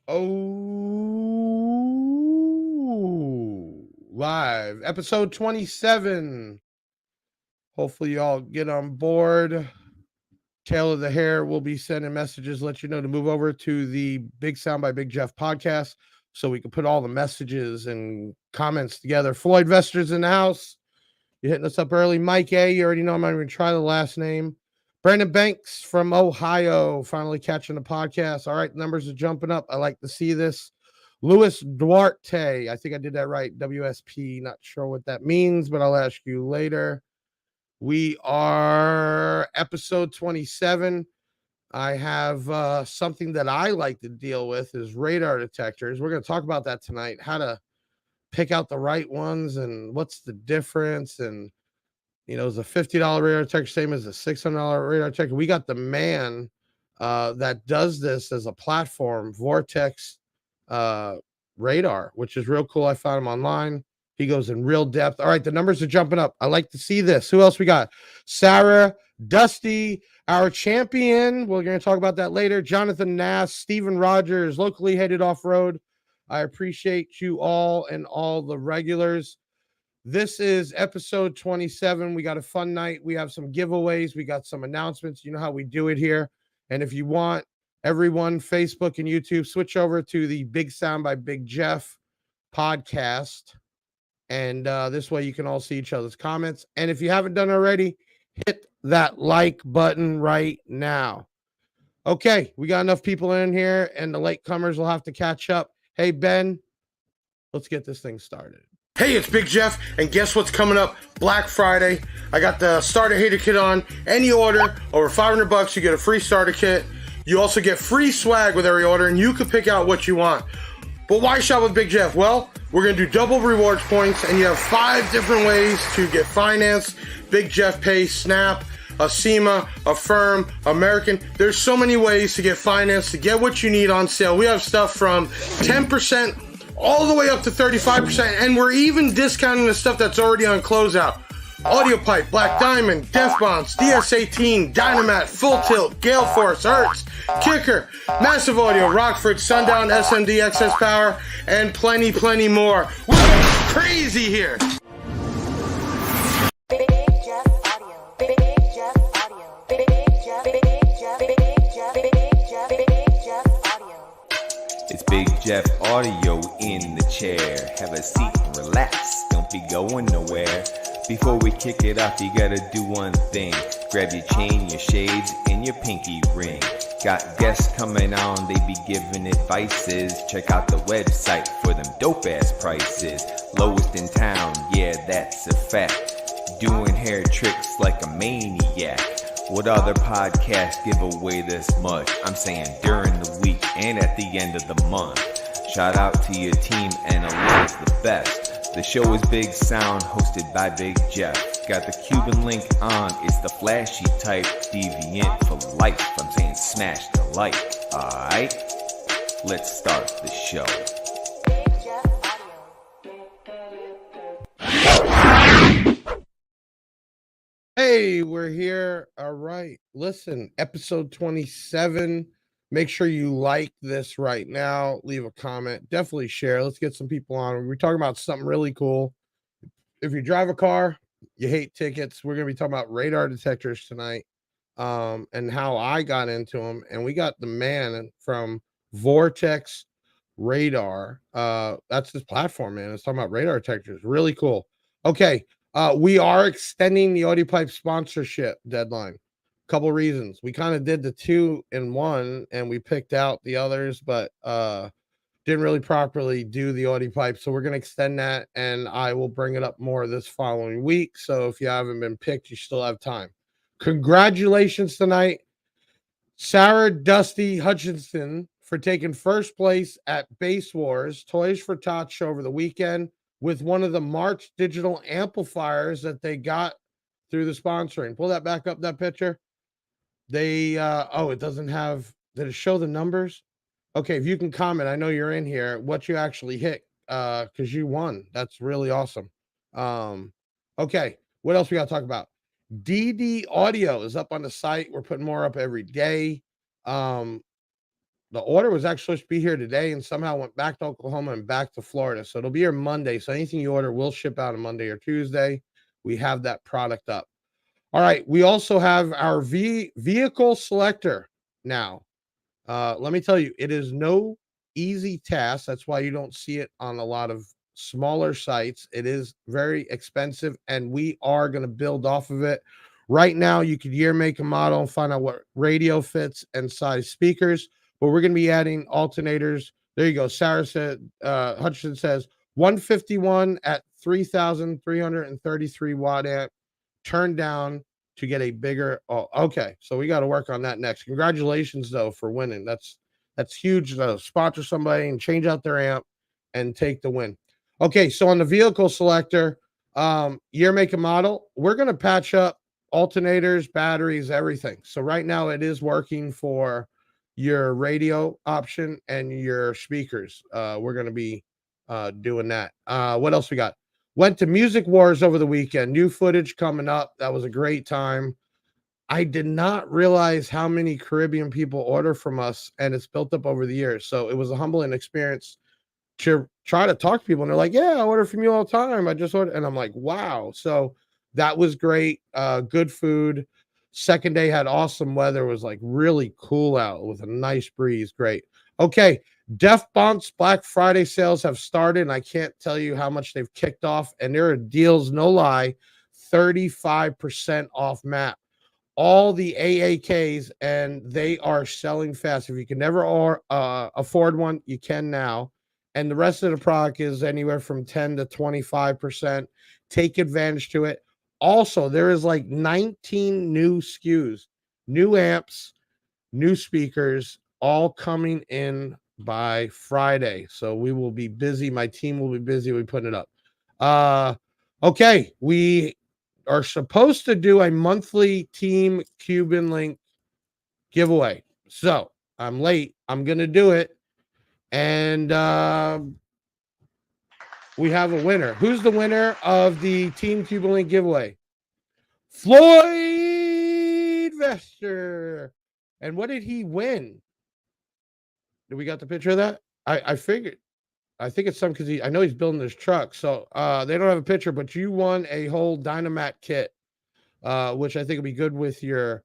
Oh, live episode 27. Hopefully, y'all get on board. Tail of the Hair will be sending messages, let you know to move over to the Big Sound by Big Jeff podcast so we can put all the messages and comments together. Floyd Vester's in the house. You're hitting us up early. Mike A., you already know I'm not even try the last name. Brandon Banks from Ohio, finally catching the podcast. All right, numbers are jumping up. I like to see this. Luis Duarte, I think I did that right. WSP, not sure what that means, but I'll ask you later. We are episode 27. I have something that I like to deal with is radar detectors. We're going to talk about that tonight, how to pick out the right ones and what's the difference. And, is a $50 radar detector same as a $600 radar detector? We got the man that does this as a platform, Vortex Radar, which is real cool. I found him online. He goes in real depth. All right, the numbers are jumping up. I like to see this. Who else we got? Sarah Dusty, our champion. We're going to talk about that later. Jonathan Nass, Steven Rogers, locally headed off-road. I appreciate you all and all the regulars. This is episode 27. We got a fun night. We have some giveaways. We got some announcements. You know how we do it here. And if you want, everyone, Facebook and YouTube, switch over to the Big Sound by Big Jeff podcast. And this way you can all see each other's comments. And if you haven't done already, hit that like button right now. Okay, we got enough people in here, and the latecomers will have to catch up. Hey, Ben, let's get this thing started. Hey, it's Big Jeff, and guess what's coming up? Black Friday. I got the starter hater kit on. Any order over $500, you get a free starter kit. You also get free swag with every order, and you can pick out what you want. But why shop with Big Jeff? Well, we're going to do double rewards points, and you have 5 different ways to get financed. Big Jeff Pay, Snap, Acima, Affirm, American. There's so many ways to get financed, to get what you need on sale. We have stuff from 10% all the way up to 35%, and we're even discounting the stuff that's already on closeout. Audio Pipe, Black Diamond, Def Bonds, DS18, Dynamat, Full Tilt, Gale Force, Hertz, Kicker, Massive Audio, Rockford, Sundown, SMD, Excess Power, and plenty more. We're going crazy here. It's Big Jeff Audio in the chair. Have a seat and relax. Don't be going nowhere. Before we kick it off, you gotta do one thing. Grab your chain, your shades, and your pinky ring. Got guests coming on, they be giving advices. Check out the website for them dope-ass prices. Lowest in town, yeah, that's a fact. Doing hair tricks like a maniac. What other podcasts give away this much? I'm saying during the week and at the end of the month. Shout out to your team and Alina's the best. The show is Big Sound, hosted by Big Jeff. Got the Cuban link on, it's the flashy type, deviant for life. I'm saying smash the like, alright? Let's start the show. Hey, we're here. All right. Listen, episode 27. Make sure you like this right now. Leave a comment. Definitely share. Let's get some people on. We're talking about something really cool. If you drive a car, you hate tickets. We're going to be talking about radar detectors tonight and how I got into them. And we got the man from Vortex Radar. That's his platform, man. It's talking about radar detectors. Really cool. Okay. We are extending the Audio Pipe sponsorship deadline. Couple reasons. We kind of did the 2-in-1 and we picked out the others, but didn't really properly do the Audio Pipe. So we're going to extend that, and I will bring it up more this following week. So if you haven't been picked, you still have time. Congratulations tonight, Sarah Dusty Hutchinson, for taking first place at Base Wars Toys for Tots over the weekend with one of the March digital amplifiers that they got through the sponsoring. Pull that back up, that picture. They, it doesn't have, did it show the numbers? Okay, if you can comment, I know you're in here, what you actually hit, because you won. That's really awesome. Okay, what else we got to talk about? DD Audio is up on the site. We're putting more up every day. the order was actually supposed to be here today and somehow went back to Oklahoma and back to Florida. So it'll be here Monday. So anything you order will ship out on Monday or Tuesday. We have that product up. All right. We also have our vehicle selector now. Let me tell you, it is no easy task. That's why you don't see it on a lot of smaller sites. It is very expensive, and we are going to build off of it. Right now, you could year, make, and model and find out what radio fits and size speakers. But we're going to be adding alternators. There you go. Sarah said, Hutchinson says 151 at 3,333 watt amp, turned down to get a bigger. Oh, okay. So we got to work on that next. Congratulations, though, for winning. That's huge. Sponsor somebody and change out their amp and take the win. Okay. So on the vehicle selector, year, make, and model, we're going to patch up alternators, batteries, everything. So right now it is working for your radio option and your speakers. We're going to be doing that. What else we got? Went to Music Wars over the weekend. New footage coming up. That was a great time. I did not realize how many Caribbean people order from us, and it's built up over the years. So it was a humbling experience to try to talk to people, and they're like, yeah, I order from you all the time. I just order. And I'm like, wow. So that was great. Good food. Second day had awesome weather. It was like really cool out with a nice breeze. Great. Okay. Def Bounce Black Friday sales have started, and I can't tell you how much they've kicked off. And there are deals, no lie, 35% off map. All the AAKs, and they are selling fast. If you can never afford one, you can now. And the rest of the product is anywhere from 10 to 25%. Take advantage to it. Also, there is like 19 new SKUs, new amps, new speakers, all coming in by Friday. So we will be busy. My team will be busy. We putting it up. Okay. We are supposed to do a monthly Team Cuban Link giveaway. So I'm late. I'm going to do it. And we have a winner. Who's the winner of the Team Cuban Link giveaway? Floyd Vester. And what did he win? Did we got the picture of that? I figured. I think it's some because I know he's building his truck. So they don't have a picture, but you won a whole Dynamat kit, which I think will be good with your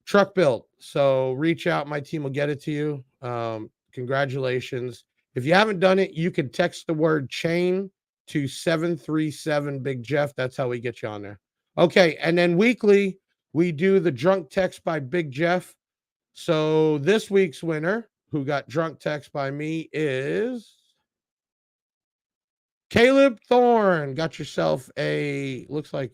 truck build. So reach out. My team will get it to you. Congratulations. If you haven't done it, you can text the word chain to 737 Big Jeff. That's how we get you on there. Okay. And then weekly, we do the drunk text by Big Jeff. So this week's winner, who got drunk text by me, is Caleb Thorne. Got yourself looks like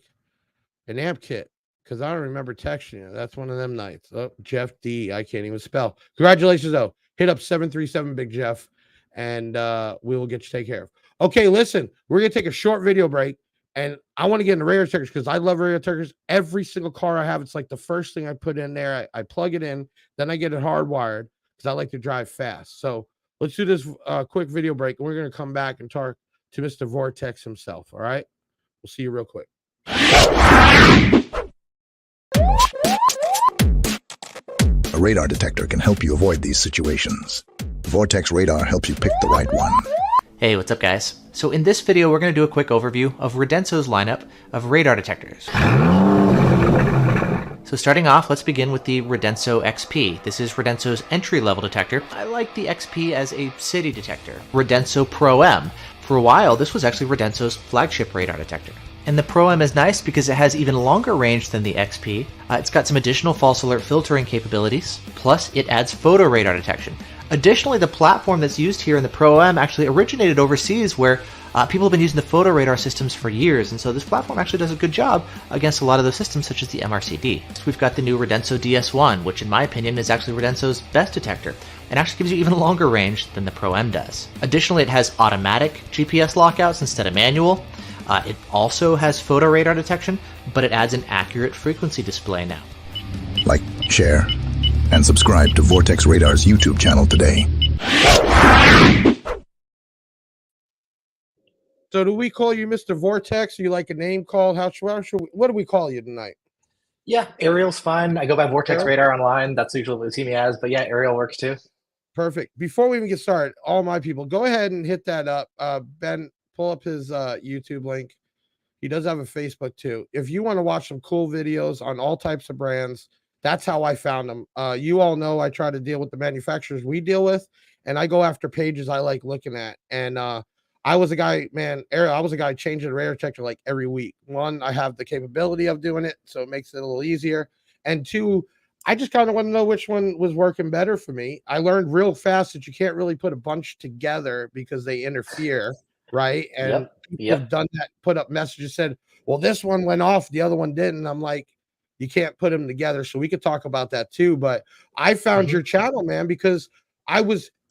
an amp kit, because I don't remember texting you. That's one of them nights. Oh, Jeff D. I can't even spell. Congratulations, though. Hit up 737 Big Jeff, and we will get you taken care of. Okay, listen, we're going to take a short video break, and I want to get into radio detectors because I love radio detectors. Every single car I have, it's like the first thing I put in there. I plug it in, then I get it hardwired because I like to drive fast. So let's do this quick video break, and we're going to come back and talk to Mr. Vortex himself, all right? We'll see you real quick. A radar detector can help you avoid these situations. Vortex Radar helps you pick the right one. Hey, what's up guys? So in this video, we're going to do a quick overview of Redenso's lineup of radar detectors. So starting off, let's begin with the Redenso XP. This is Redenso's entry-level detector. I like the XP as a city detector. Redenso Pro M. For a while, this was actually Redenso's flagship radar detector. And the Pro M is nice because it has even longer range than the XP. It's got some additional false alert filtering capabilities, plus it adds photo radar detection. Additionally, the platform that's used here in the Pro M actually originated overseas where people have been using the photo radar systems for years, and so this platform actually does a good job against a lot of those systems such as the MRCD. So we've got the new Redenso DS1, which in my opinion is actually Redenso's best detector, and actually gives you even longer range than the Pro M does. Additionally, it has automatic GPS lockouts instead of manual. It also has photo radar detection, but it adds an accurate frequency display now. Like, share, and subscribe to Vortex Radar's YouTube channel today. So do we call you Mr. Vortex? Or you like a name called? What do we call you tonight? Yeah, Ariel's fine. I go by Vortex Ariel? Radar online. That's usually what they see me as. But yeah, Ariel works too. Perfect. Before we even get started, all my people, go ahead and hit that up. Ben, pull up his YouTube link. He does have a Facebook too. If you want to watch some cool videos on all types of brands, that's how I found them. You all know I try to deal with the manufacturers we deal with, and I go after pages I like looking at. And I was a guy, man, Ariel, I was a guy changing the radar detector like every week. One, I have the capability of doing it, so it makes it a little easier. And two, I just kind of want to know which one was working better for me. I learned real fast that you can't really put a bunch together because they interfere, right? And Yep. people have done that, put up messages, said, well, this one went off, the other one didn't. I'm like, you can't put them together. So we could talk about that too. But I found your channel, man, because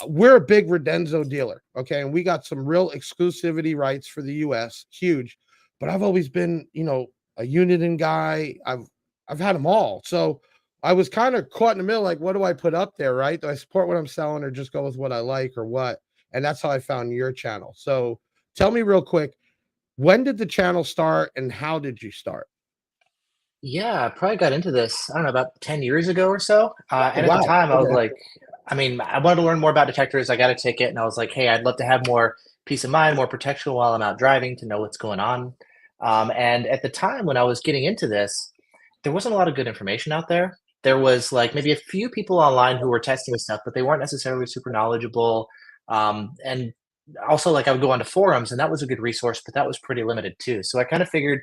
we're a big Redenzo dealer. Okay. And we got some real exclusivity rights for the US, huge. But I've always been, a Uniden guy. I've had them all. So I was kind of caught in the middle, like, what do I put up there, right? Do I support what I'm selling or just go with what I like or what? And that's how I found your channel. So tell me real quick, when did the channel start and how did you start? Yeah, I probably got into this, I don't know, about 10 years ago or so. And at the Wow. time, I was Okay. like, I mean, I wanted to learn more about detectors. I got a ticket and I was like, hey, I'd love to have more peace of mind, more protection while I'm out driving to know what's going on. And at the time when I was getting into this, there wasn't a lot of good information out there. There was like maybe a few people online who were testing stuff, but they weren't necessarily super knowledgeable. And also, like, I would go onto forums, and that was a good resource, but that was pretty limited too. So I kind of figured,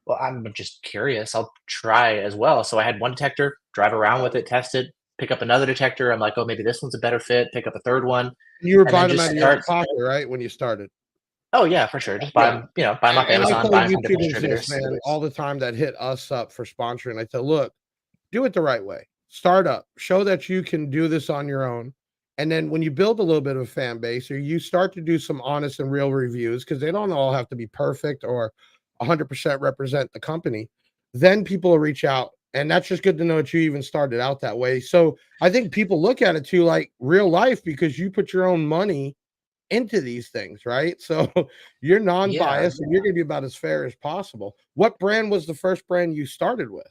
well, I'm just curious. I'll try as well. So I had one detector, drive around with it, test it, pick up another detector. I'm like, oh, maybe this one's a better fit. Pick up a third one, You were and then buying them just out of your own start. pocket, right? When you started. Oh yeah, for sure. Just buy Yeah. them, buy them off And I Amazon, tell buy them from different YouTubers this, distributors. man, all the time that hit us up for sponsoring. I tell, look, do it the right way. Start up, show that you can do this on your own. And then when you build a little bit of a fan base or you start to do some honest and real reviews, because they don't all have to be perfect or 100% represent the company, then people will reach out. And that's just good to know that you even started out that way. So I think people look at it too like real life because you put your own money into these things, right? So you're Yeah. non-biased and you're going to be about as fair as possible. What brand was the first brand you started with?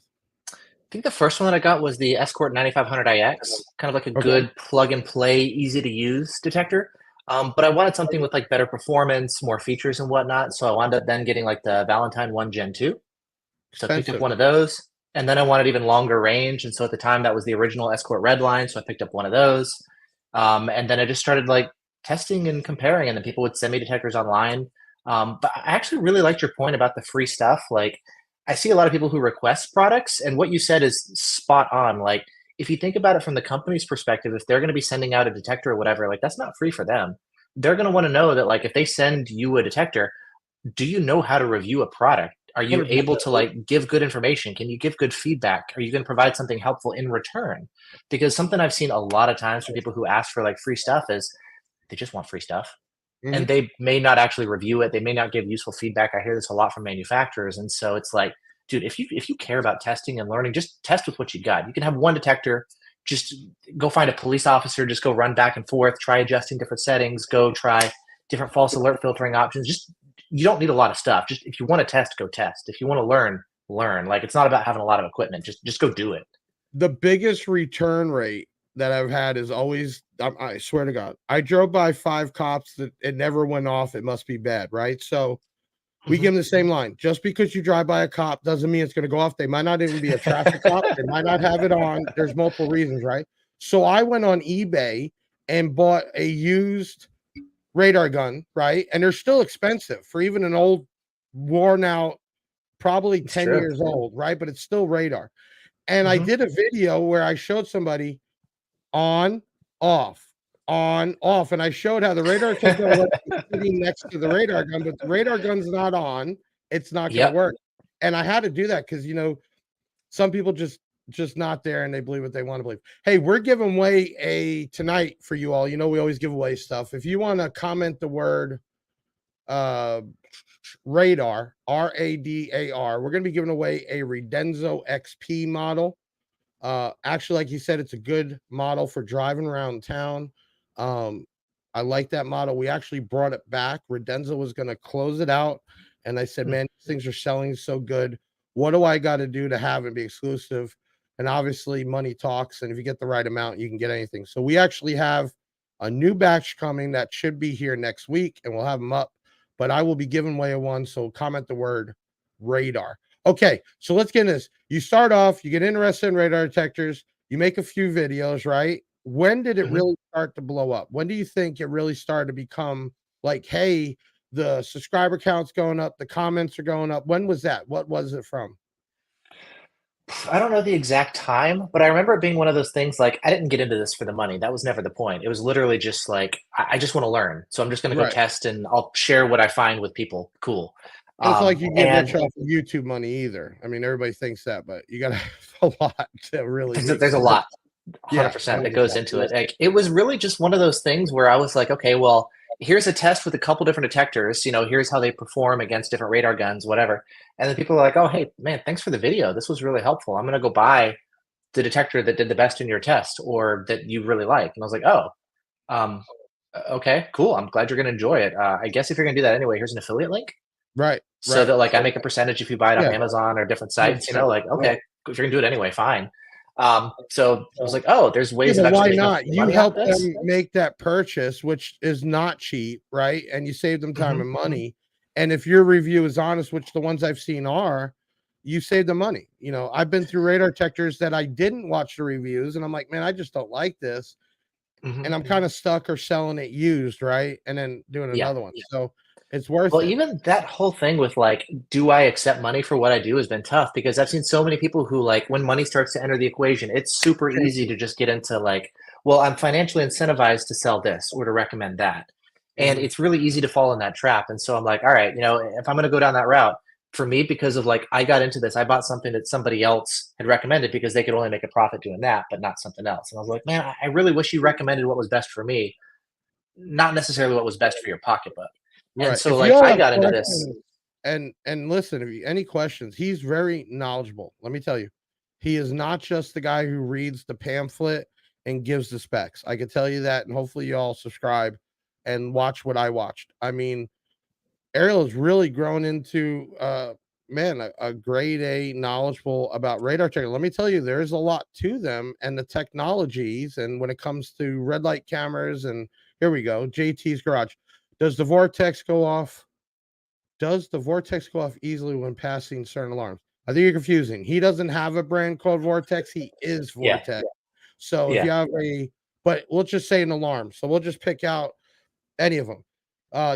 I think the first one that I got was the Escort 9500 IX, kind of like a Okay. good plug and play, easy to use detector. But I wanted something with like better performance, more features and whatnot. So I wound up then getting like the Valentine 1 Gen 2. So I picked up Expensive. one of those. And then I wanted even longer range. And so at the time, that was the original Escort Red line. So I picked up one of those. And then I just started like testing and comparing. And then people would send me detectors online. But I actually really liked your point about the free stuff. Like, I see a lot of people who request products. And what you said is spot on. Like, if you think about it from the company's perspective, if they're going to be sending out a detector or whatever, like, that's not free for them. They're going to want to know that, like, if they send you a detector, do you know how to review a product? Are you able 100%. to like give good information? Can you give good feedback? Are you going to provide something helpful in return? Because something I've seen a lot of times from people who ask for like free stuff is they just want free stuff and Mhm. they may not actually review it. They may not give useful feedback. I hear this a lot from manufacturers. And so it's like, dude, if you care about testing and learning, just test with what you got. You can have one detector, just go find a police officer, just go run back and forth, try adjusting different settings, go try different false alert filtering options. Just you don't need a lot of stuff. Just if you want to test, go test. If you want to learn, learn. Like it's not about having a lot of equipment. Just go do it. The biggest return rate that I've had is always, I swear to God, I drove by 5 cops that it never went off. It must be bad, right? So we Mhm. give them the same line. Just because you drive by a cop doesn't mean it's going to go off. They might not even be a traffic cop. They might not have it on. There's multiple reasons, right? So I went on eBay and bought a used radar gun, right? And they're still expensive for even an old, worn out, probably It's 10 true. years old, right? But it's still radar. And I Mhm. did a video where I showed somebody on, off, on, off, and I showed how the radar detector was sitting next to the radar gun, but the radar gun's not on, it's not gonna Yep. work. And I had to do that because, some people just not there and they believe what they want to believe. Hey, we're giving away a tonight for you all. We always give away stuff. If you want to comment the word uh radar, RADAR, we're going to be giving away a Redenzo XP model. Actually, like you said, it's a good model for driving around town. Um, I like that model. We actually brought it back. Redenza was going to close it out, and I said, Hmm. "Man, these things are selling so good. What do I got to do to have it be exclusive?" And obviously money talks, and if you get the right amount, you can get anything. So we actually have a new batch coming that should be here next week, and we'll have them up. But I will be giving away a one, so comment the word radar. Okay, so let's get into this. You start off, you get interested in radar detectors, you make a few videos, right? When did it really start to blow up? When do you think it really started to become like, hey, the subscriber count's going up, the comments are going up? When was that? What was it from? I don't know the exact time, but I remember it being one of those things like I didn't get into this for the money. That was never the point. It was literally just like I just want to learn. So I'm just going to go Right. test and I'll share what I find with people. Cool. And it's like you get And rich off of YouTube money either. I mean, everybody thinks that, but you gotta have a lot to really make there's a it. lot, Yeah, 100% that goes into it. Like it was really just one of those things where I was like, okay, well, here's a test with a couple different detectors. Here's how they perform against different radar guns, whatever. And then people are like, oh, hey, man, thanks for the video. This was really helpful. I'm going to go buy the detector that did the best in your test or that you really like. And I was like, oh, um, okay, cool. I'm glad you're going to enjoy it. I guess if you're going to do that anyway, here's an affiliate link right, so right. that like I make a percentage if you buy it off Yeah, Amazon or different sites, 100%. like, okay, Right. if you're going to do it anyway, fine. So I was like, oh, there's Yeah, ways of but actually why making not? You money off help this. them make that purchase, which is not cheap, right? And you save them time and money. And if your review is honest, which the ones I've seen are, you save the money. I've been through radar detectors that I didn't watch the reviews, and I'm like, man, I just don't like this. Hmm. And I'm kind of stuck or selling it used, right? And then doing Yeah. another one. So it's worth Well, it. even that whole thing with like, do I accept money for what I do has been tough because I've seen so many people who like when money starts to enter the equation, it's super easy to just get into like, well, I'm financially incentivized to sell this or to recommend that. And Mhm. it's really easy to fall in that trap. And so I'm like, all right, if I'm going to go down that route, for me, because of like, I got into this, I bought something that somebody else had recommended because they could only make a profit doing that, but not something else. And I was like, man, I really wish you recommended what was best for me, not necessarily what was best for your pocketbook. And Right. so If you like all I have got into this. questions, and listen, if you any questions, he's very knowledgeable. Let me tell you, he is not just the guy who reads the pamphlet and gives the specs. I can tell you that, and hopefully you all subscribe and watch what I watched. I mean, Ariel has really grown into man, a grade A knowledgeable about radar technology. Let me tell you, there's a lot to them and the technologies. And when it comes to red light cameras, and here we go, JT's garage. Does the vortex go off? Does the vortex go off easily when passing certain alarms? I think you're confusing. He doesn't have a brand called Vortex. He is Yeah. Vortex. So if Yeah. you have but let's just say an alarm. So we'll just pick out any of them.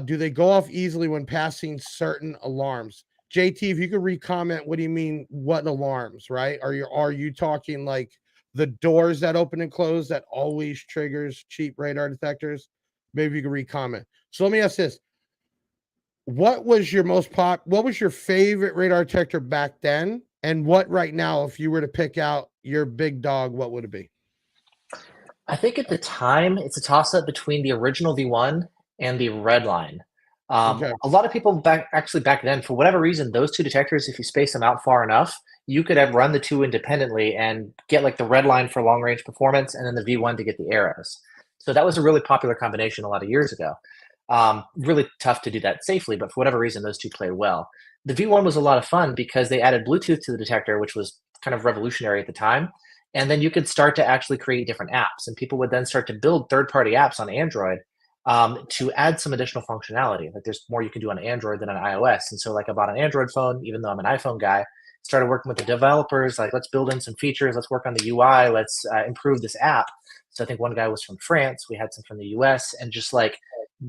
Do they go off easily when passing certain alarms? JT, if you could re-comment, what do you mean? What alarms? Right? Are you talking like the doors that open and close that always triggers cheap radar detectors? Maybe you could re-comment. So let me ask this: what was your what was your favorite radar detector back then? And what right now, if you were to pick out your big dog, what would it be? I think at the time, it's a toss-up between the original V1 and the red line. Okay. A lot of people back then, for whatever reason, those two detectors, if you space them out far enough, you could have run the two independently and get like the red line for long range performance and then the V1 to get the arrows. So that was a really popular combination a lot of years ago. Really tough to do that safely, but for whatever reason, those two played well. The V1 was a lot of fun because they added Bluetooth to the detector, which was kind of revolutionary at the time. And then you could start to actually create different apps, and people would then start to build third-party apps on Android to add some additional functionality. Like there's more you can do on Android than on iOS. And so like I bought an Android phone, even though I'm an iPhone guy, started working with the developers, like let's build in some features, let's work on the UI, let's improve this app. So I think one guy was from France, we had some from the US, and just like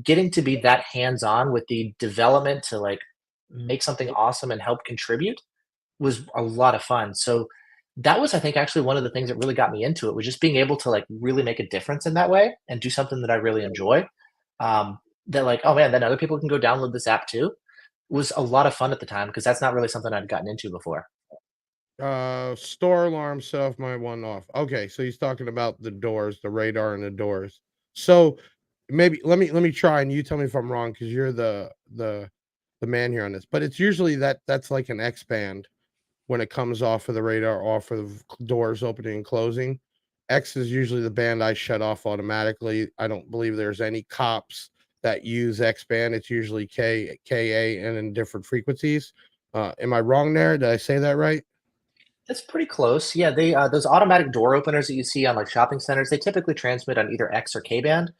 getting to be that hands-on with the development to like make something awesome and help contribute was a lot of fun. So that was, I think, actually one of the things that really got me into it was just being able to like really make a difference in that way and do something that I really enjoy. That like, oh man, then other people can go download this app too. Was a lot of fun at the time because that's not really something I'd gotten into before. Store alarm set off my one off. Okay, so he's talking about the doors, the radar and the doors. So maybe let me try and you tell me if I'm wrong because you're the man here on this. But it's usually that's like an X band when it comes off of the radar, off of the doors opening and closing. X is usually the band I shut off automatically. I don't believe there's any cops that use X band. It's usually K, KA, and in different frequencies. Am I wrong there? Did I say that right? It's pretty close. Yeah, they those automatic door openers that you see on like shopping centers, they typically transmit on either X or K band.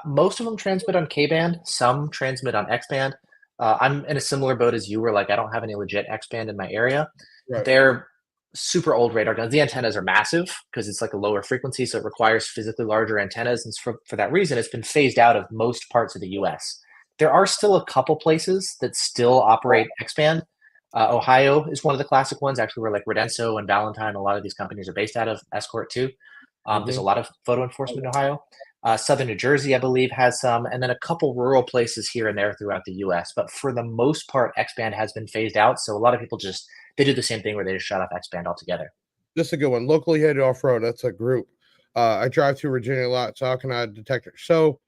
Most of them transmit on K band. Some transmit on X band. I'm in a similar boat as you were. Like, I don't have any legit X band in my area. Right. They're super old radar guns. The antennas are massive because it's like a lower frequency, so it requires physically larger antennas. And for that reason, it's been phased out of most parts of the U.S. There are still a couple places that still operate X band. Ohio is one of the classic ones, actually, where like Redenso and Valentine, a lot of these companies are based out of Escort too. There's a Mhm. lot of photo enforcement in Ohio. Southern New Jersey, I believe, has some, and then a couple rural places here and there throughout the U.S. But for the most part, X band has been phased out. So a lot of people just they do the same thing where they just shut off X band altogether. This is a good one. Locally headed off road. That's a group. I drive through Virginia a lot, so how can I detector? So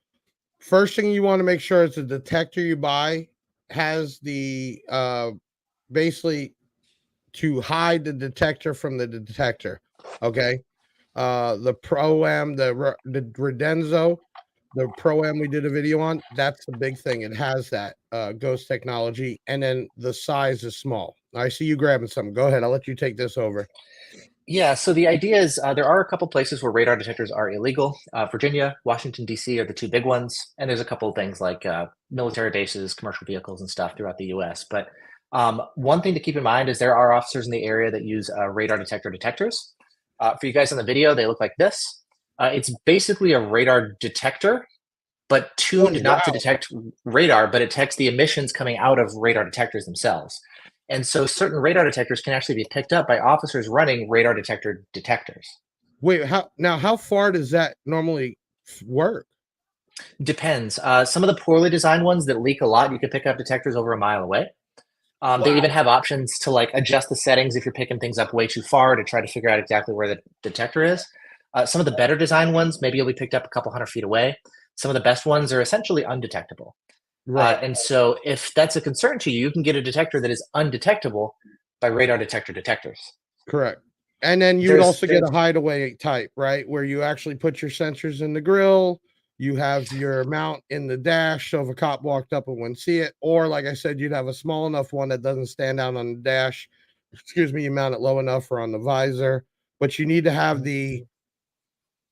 first thing you want to make sure is the detector you buy has the basically to hide the detector from the detector. Okay. The Pro-Am, the Redenzo, the Pro-Am we did a video on, that's the big thing. It has that ghost technology, and then the size is small. I see you grabbing something. Go ahead. I'll let you take this over. Yeah, so the idea is there are a couple places where radar detectors are illegal. Virginia, Washington, D.C. are the two big ones. And there's a couple of things like military bases, commercial vehicles, and stuff throughout the U.S. But one thing to keep in mind is there are officers in the area that use radar detector detectors. For you guys in the video, they look like this. It's basically a radar detector, but Oh, tuned not to wow. detect radar, but it detects the emissions coming out of radar detectors themselves. And so certain radar detectors can actually be picked up by officers running radar detector detectors. Wait, how far does that normally work? Depends. Some of the poorly designed ones that leak a lot, you can pick up detectors over a mile away. They even Wow. have options to like adjust the settings if you're picking things up way too far to try to figure out exactly where the detector is. Some of the better designed ones, maybe you'll be picked up a couple hundred feet away. Some of the best ones are essentially undetectable. Right. And so, if that's a concern to you, you can get a detector that is undetectable by radar detector detectors. Correct. And then you would There's, also get a hideaway type, right? Where you actually put your sensors in the grill, you have your mount in the dash, so if a cop walked up and wouldn't see it, or like I said, you'd have a small enough one that doesn't stand out on the dash. Excuse me, you mount it low enough or on the visor, but you need to have the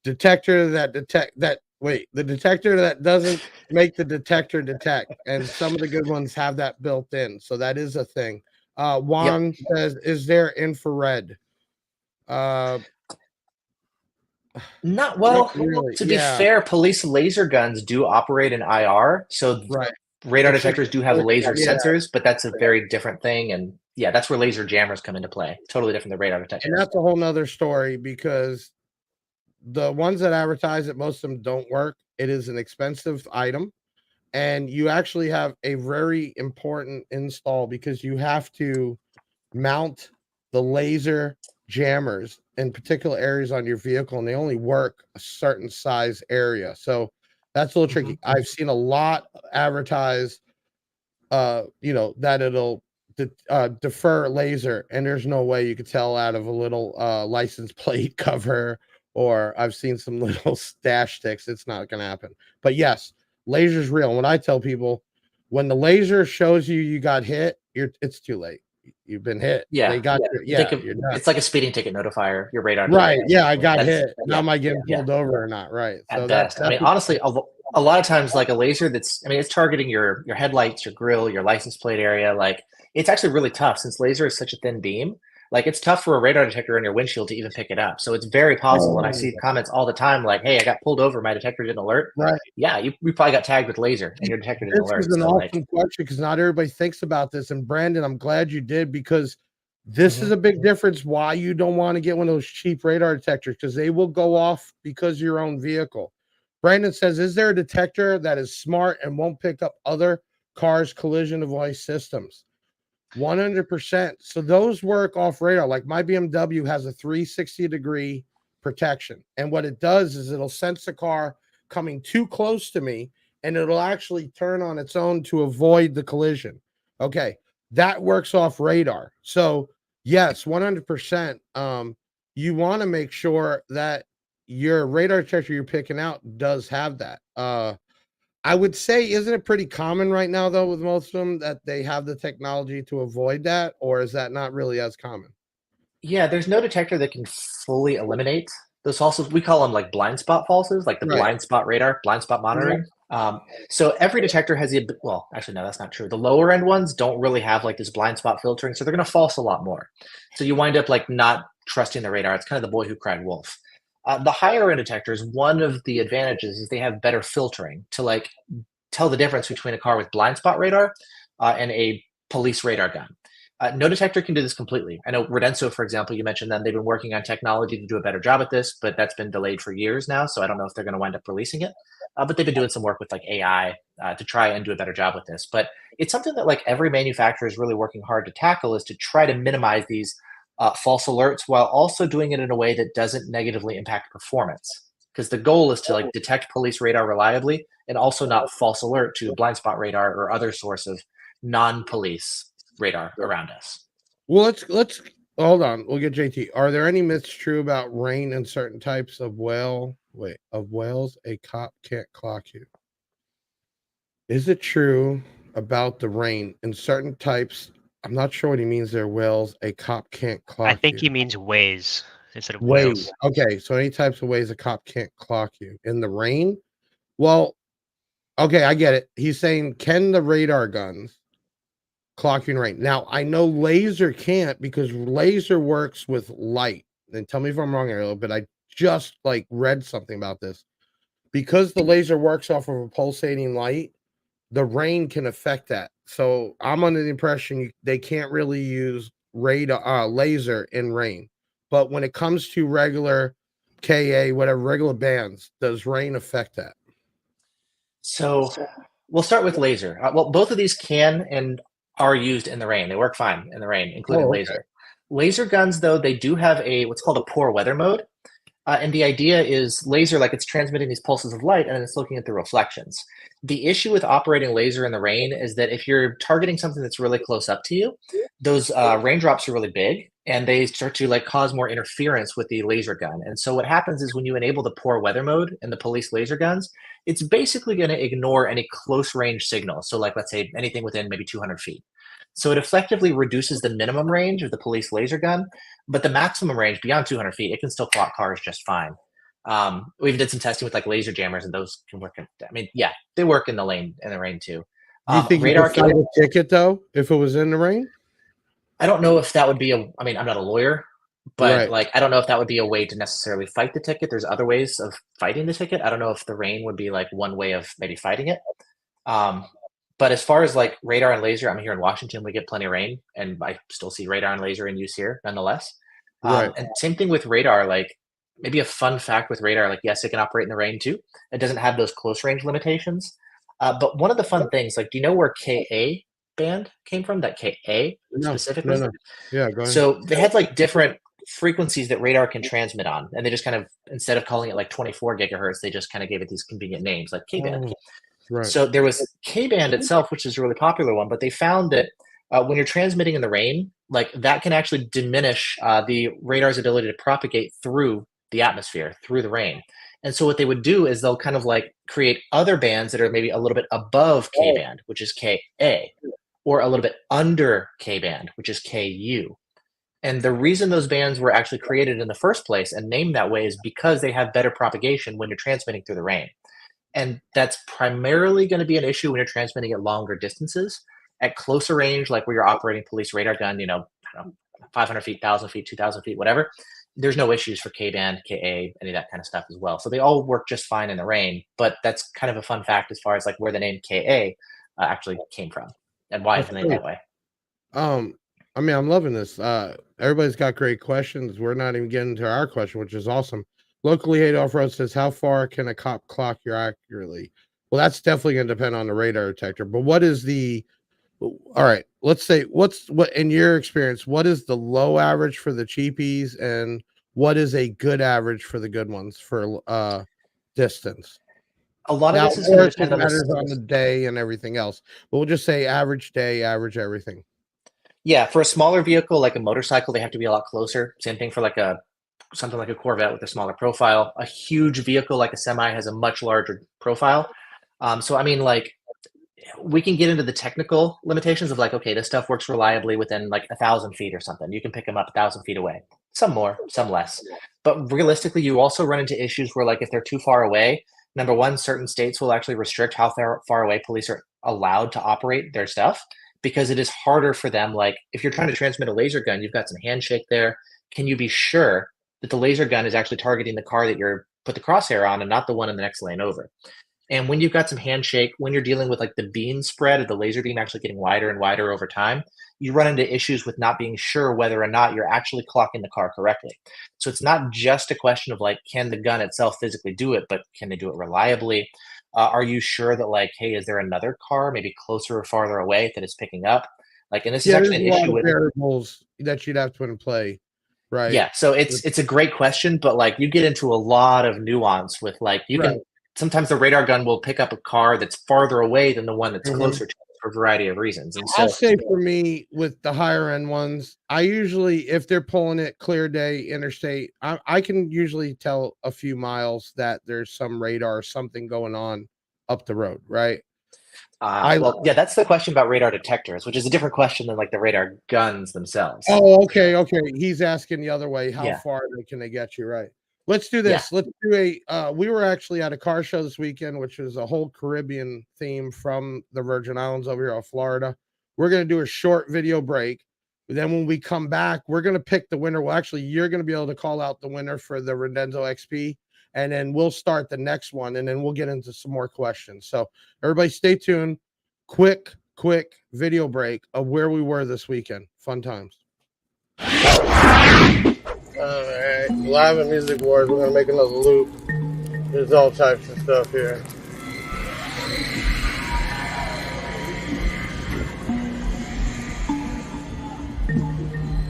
detector that detect that wait, the detector that doesn't make the detector detect. And some of the good ones have that built in. So that is a thing. yep, Juan says, is there infrared? Uh, not not well. really. To be Yeah, fair, police laser guns do operate in IR, so right. radar It's just detectors do have laser yeah, sensors, but that's a very different thing. And yeah, that's where laser jammers come into play. Totally different than radar and detectors. that's a whole nother story because the ones that advertise it, most of them don't work. It is an expensive item, and you actually have a very important install because you have to mount the laser jammers in particular areas on your vehicle, and they only work a certain size area. So that's a little tricky. Mhm. I've seen a lot advertised that it'll defer laser, and there's no way you could tell out of a little license plate cover, or I've seen some little stash sticks. It's not gonna happen. But yes, laser's real. And when I tell people, when the laser shows you you got hit, it's too late. You've been hit. They Yeah, got you. think Yeah, of you're done. it's like a speeding ticket notifier. Your radar Right. detector Yeah, I essentially. got That's hit. Now yeah, am I getting yeah. pulled over or not? Right. At So that best. I that's mean, honestly, a lot of times, like a laser that's, I mean, it's targeting your headlights, your grill, your license plate area. Like, it's actually really tough since laser is such a thin beam. Like, it's tough for a radar detector on your windshield to even pick it up. So it's very possible. And I see comments all the time like, "Hey, I got pulled over. My detector didn't alert." right. Yeah, you probably got tagged with laser, and your detector didn't This is alert. an So like, awesome question because not everybody thinks about this. And Brandon, I'm glad you did because this is mhm. a big difference why you don't want to get one of those cheap radar detectors because they will go off because of your own vehicle. Brandon says, is there a detector that is smart and won't pick up other cars' collision avoid systems? 100%. So those work off radar. Like my BMW has a 360-degree protection. And what it does is it'll sense a car coming too close to me and it'll actually turn on its own to avoid the collision. Okay. That works off radar. So, yes, 100%. You want to make sure that your radar detector you're picking out does have that. I would say, isn't it pretty common right now, though, with most of them that they have the technology to avoid that, or is that not really as common? Yeah, there's no detector that can fully eliminate those falses. We call them like blind spot falses, like the Right. blind spot radar, blind spot Yeah. monitoring. So every detector has well, actually, no, that's not true. The lower end ones don't really have like this blind spot filtering, so they're going to false a lot more. So you wind up like not trusting the radar. It's kind of the boy who cried wolf. The higher end detectors, one of the advantages is they have better filtering to like tell the difference between a car with blind spot radar and a police radar gun. No detector can do this completely. I know Redenso, for example, you mentioned them. They've been working on technology to do a better job at this, but that's been delayed for years now. So I don't know if they're going to wind up releasing it. But they've been doing some work with like AI to try and do a better job with this. But it's something that like every manufacturer is really working hard to tackle is to try to minimize these false alerts while also doing it in a way that doesn't negatively impact performance. Because the goal is to like detect police radar reliably and also not false alert to blind spot radar or other source of non-police radar around us. Well, let's hold on. We'll get JT. Are there any myths true about rain and certain types of whales? A cop can't clock you. Is it true about the rain in certain types? I'm not sure what he means there. Whales, a cop can't I clock think you. he means ways instead of Ways. whales. Okay, so any types of ways a cop can't clock you in the rain. Well, okay, I get it. He's saying, can the radar guns clock you in rain? Now, I know laser can't because laser works with light. And tell me if I'm wrong, Ariel, but I just like read something about this. Because the laser works off of a pulsating light, the rain can affect that. So I'm under the impression they can't really use radar laser in rain. But when it comes to regular KA, whatever regular bands, does rain affect that? So we'll start with laser. Well, both of these can and are used in the rain. They work fine in the rain, including Okay. laser. Laser guns, though, they do have a what's called a poor weather mode. And the idea is laser, like it's transmitting these pulses of light and then it's looking at the reflections. The issue with operating laser in the rain is that if you're targeting something that's really close up to you, those raindrops are really big and they start to like cause more interference with the laser gun. And so what happens is when you enable the poor weather mode in the police laser guns, it's basically going to ignore any close range signal. So like let's say anything within maybe 200 feet. So it effectively reduces the minimum range of the police laser gun, but the maximum range beyond 200 feet, it can still clock cars just fine. We even did some testing with like laser jammers, and those can work. Yeah, they work in the rain too. Do you think Radar you could fight a ticket though if it was in the rain? I don't know if that would be I'm not a lawyer, but Right. like I don't know if that would be a way to necessarily fight the ticket. There's other ways of fighting the ticket. I don't know if the rain would be like one way of maybe fighting it. But as far as like radar and laser, I'm here in Washington. We get plenty of rain, and I still see radar and laser in use here, nonetheless. Right. And same thing with radar. Like maybe a fun fact with radar, like yes, it can operate in the rain too. It doesn't have those close range limitations. But one of the fun things, like, do you know where Ka band came from? That Ka specifically. No. Yeah, go ahead. So they had like different frequencies that radar can transmit on, and they just kind of instead of calling it like 24 gigahertz, they just kind of gave it these convenient names like K band. Right. So there was K-band itself, which is a really popular one, but they found that when you're transmitting in the rain, like that can actually diminish the radar's ability to propagate through the atmosphere, through the rain. And so what they would do is they'll kind of like create other bands that are maybe a little bit above K-band, which is Ka, or a little bit under K-band, which is Ku. And the reason those bands were actually created in the first place and named that way is because they have better propagation when you're transmitting through the rain. And that's primarily going to be an issue when you're transmitting at longer distances. At closer range, like where you're operating police radar gun, I don't know, 500 feet, 1,000 feet, 2,000 feet, whatever, there's no issues for K-band, Ka, any of that kind of stuff as well. So they all work just fine in the rain, but that's kind of a fun fact as far as like where the name Ka actually came from and why it's named that way. I'm loving this. Everybody's got great questions. We're not even getting to our question, which is awesome. Locally Hate Off-Road says, how far can a cop clock you accurately? Well, that's definitely going to depend on the radar detector. But what is all right, let's say, what in your experience, what is the low average for the cheapies and what is a good average for the good ones for distance? A lot of Now, this is going to depend on matters on the day and everything else, but we'll just say average day, average everything. Yeah, for a smaller vehicle like a motorcycle, they have to be a lot closer. Same thing for like something like a Corvette with a smaller profile. A huge vehicle like a semi has a much larger profile. So I mean, like we can get into the technical limitations of like, okay, this stuff works reliably within like 1,000 feet or something. You can pick them up 1,000 feet away. Some more, some less. But realistically, you also run into issues where like if they're too far away, number one, certain states will actually restrict how far away police are allowed to operate their stuff because it is harder for them. Like if you're trying to transmit a laser gun, you've got some handshake there. Can you be sure that the laser gun is actually targeting the car that you're put the crosshair on and not the one in the next lane over? And when you've got some handshake, when you're dealing with like the beam spread of the laser beam actually getting wider and wider over time, you run into issues with not being sure whether or not you're actually clocking the car correctly. So it's not just a question of like, can the gun itself physically do it, but can they do it reliably? Are you sure that like, hey, is there another car maybe closer or farther away that it's picking up? Like, and this is Yeah, there's actually a an lot issue of with variables that you'd have to put in play, right? yeah. So it's a great question, but like you get into a lot of nuance with like you Right. can sometimes the radar gun will pick up a car that's farther away than the one that's Mhm. closer to it for a variety of reasons. And I'll so say for me with the higher end ones, I usually, if they're pulling it clear day interstate, I can usually tell a few miles that there's some radar or something going on up the road, right? I well, yeah, that's the question about radar detectors, which is a different question than like the radar guns themselves. Oh, okay, okay. He's asking the other way, how Yeah. far can they get you, right? Let's do Yeah. this. Let's do we were actually at a car show this weekend, which is a whole Caribbean theme from the Virgin Islands over here of Florida. We're gonna do a short video break. Then when we come back, we're gonna pick the winner. Well, actually, you're gonna be able to call out the winner for the Redenzo XP, and then we'll start the next one, and then we'll get into some more questions. So everybody stay tuned. Quick video break of where we were this weekend. Fun times. All right, live at Music Wars. We're gonna make another loop. There's all types of stuff here.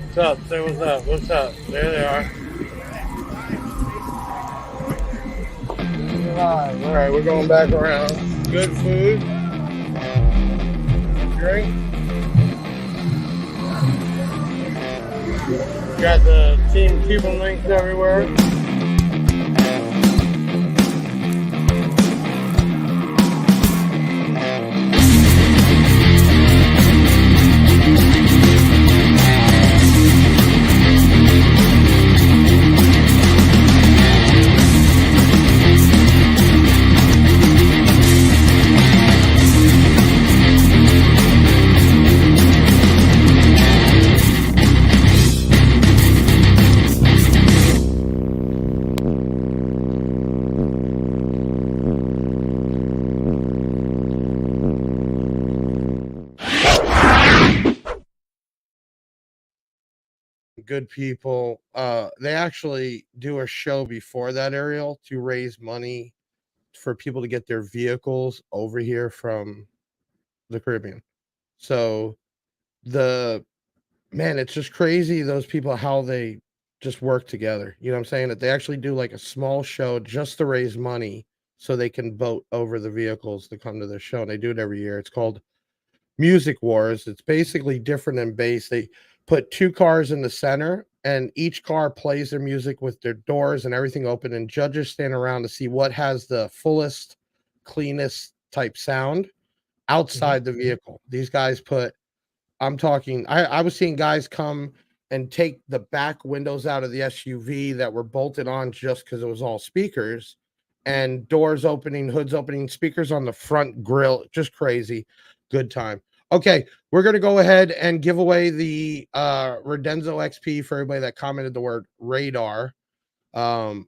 What's up? Say what's up. What's up? There they are. Live. All right, we're going back around. Good food. Drink. Got the Team Cuban links everywhere. Good people. They actually do a show before that, Ariel, to raise money for people to get their vehicles over here from the Caribbean. So the man, it's just crazy those people how they just work together. You know what I'm saying? That they actually do like a small show just to raise money so they can vote over the vehicles to come to the show. And they do it every year. It's called Music Wars. It's basically different than bass. They put two cars in the center, and each car plays their music with their doors and everything open, and judges stand around to see what has the fullest, cleanest type sound outside the vehicle. These guys put, I'm talking, I was seeing guys come and take the back windows out of the SUV that were bolted on just because it was all speakers, and doors opening, hoods opening, speakers on the front grill. Just crazy. Good time. Okay, we're gonna go ahead and give away the Redenzo XP for everybody that commented the word radar. We'll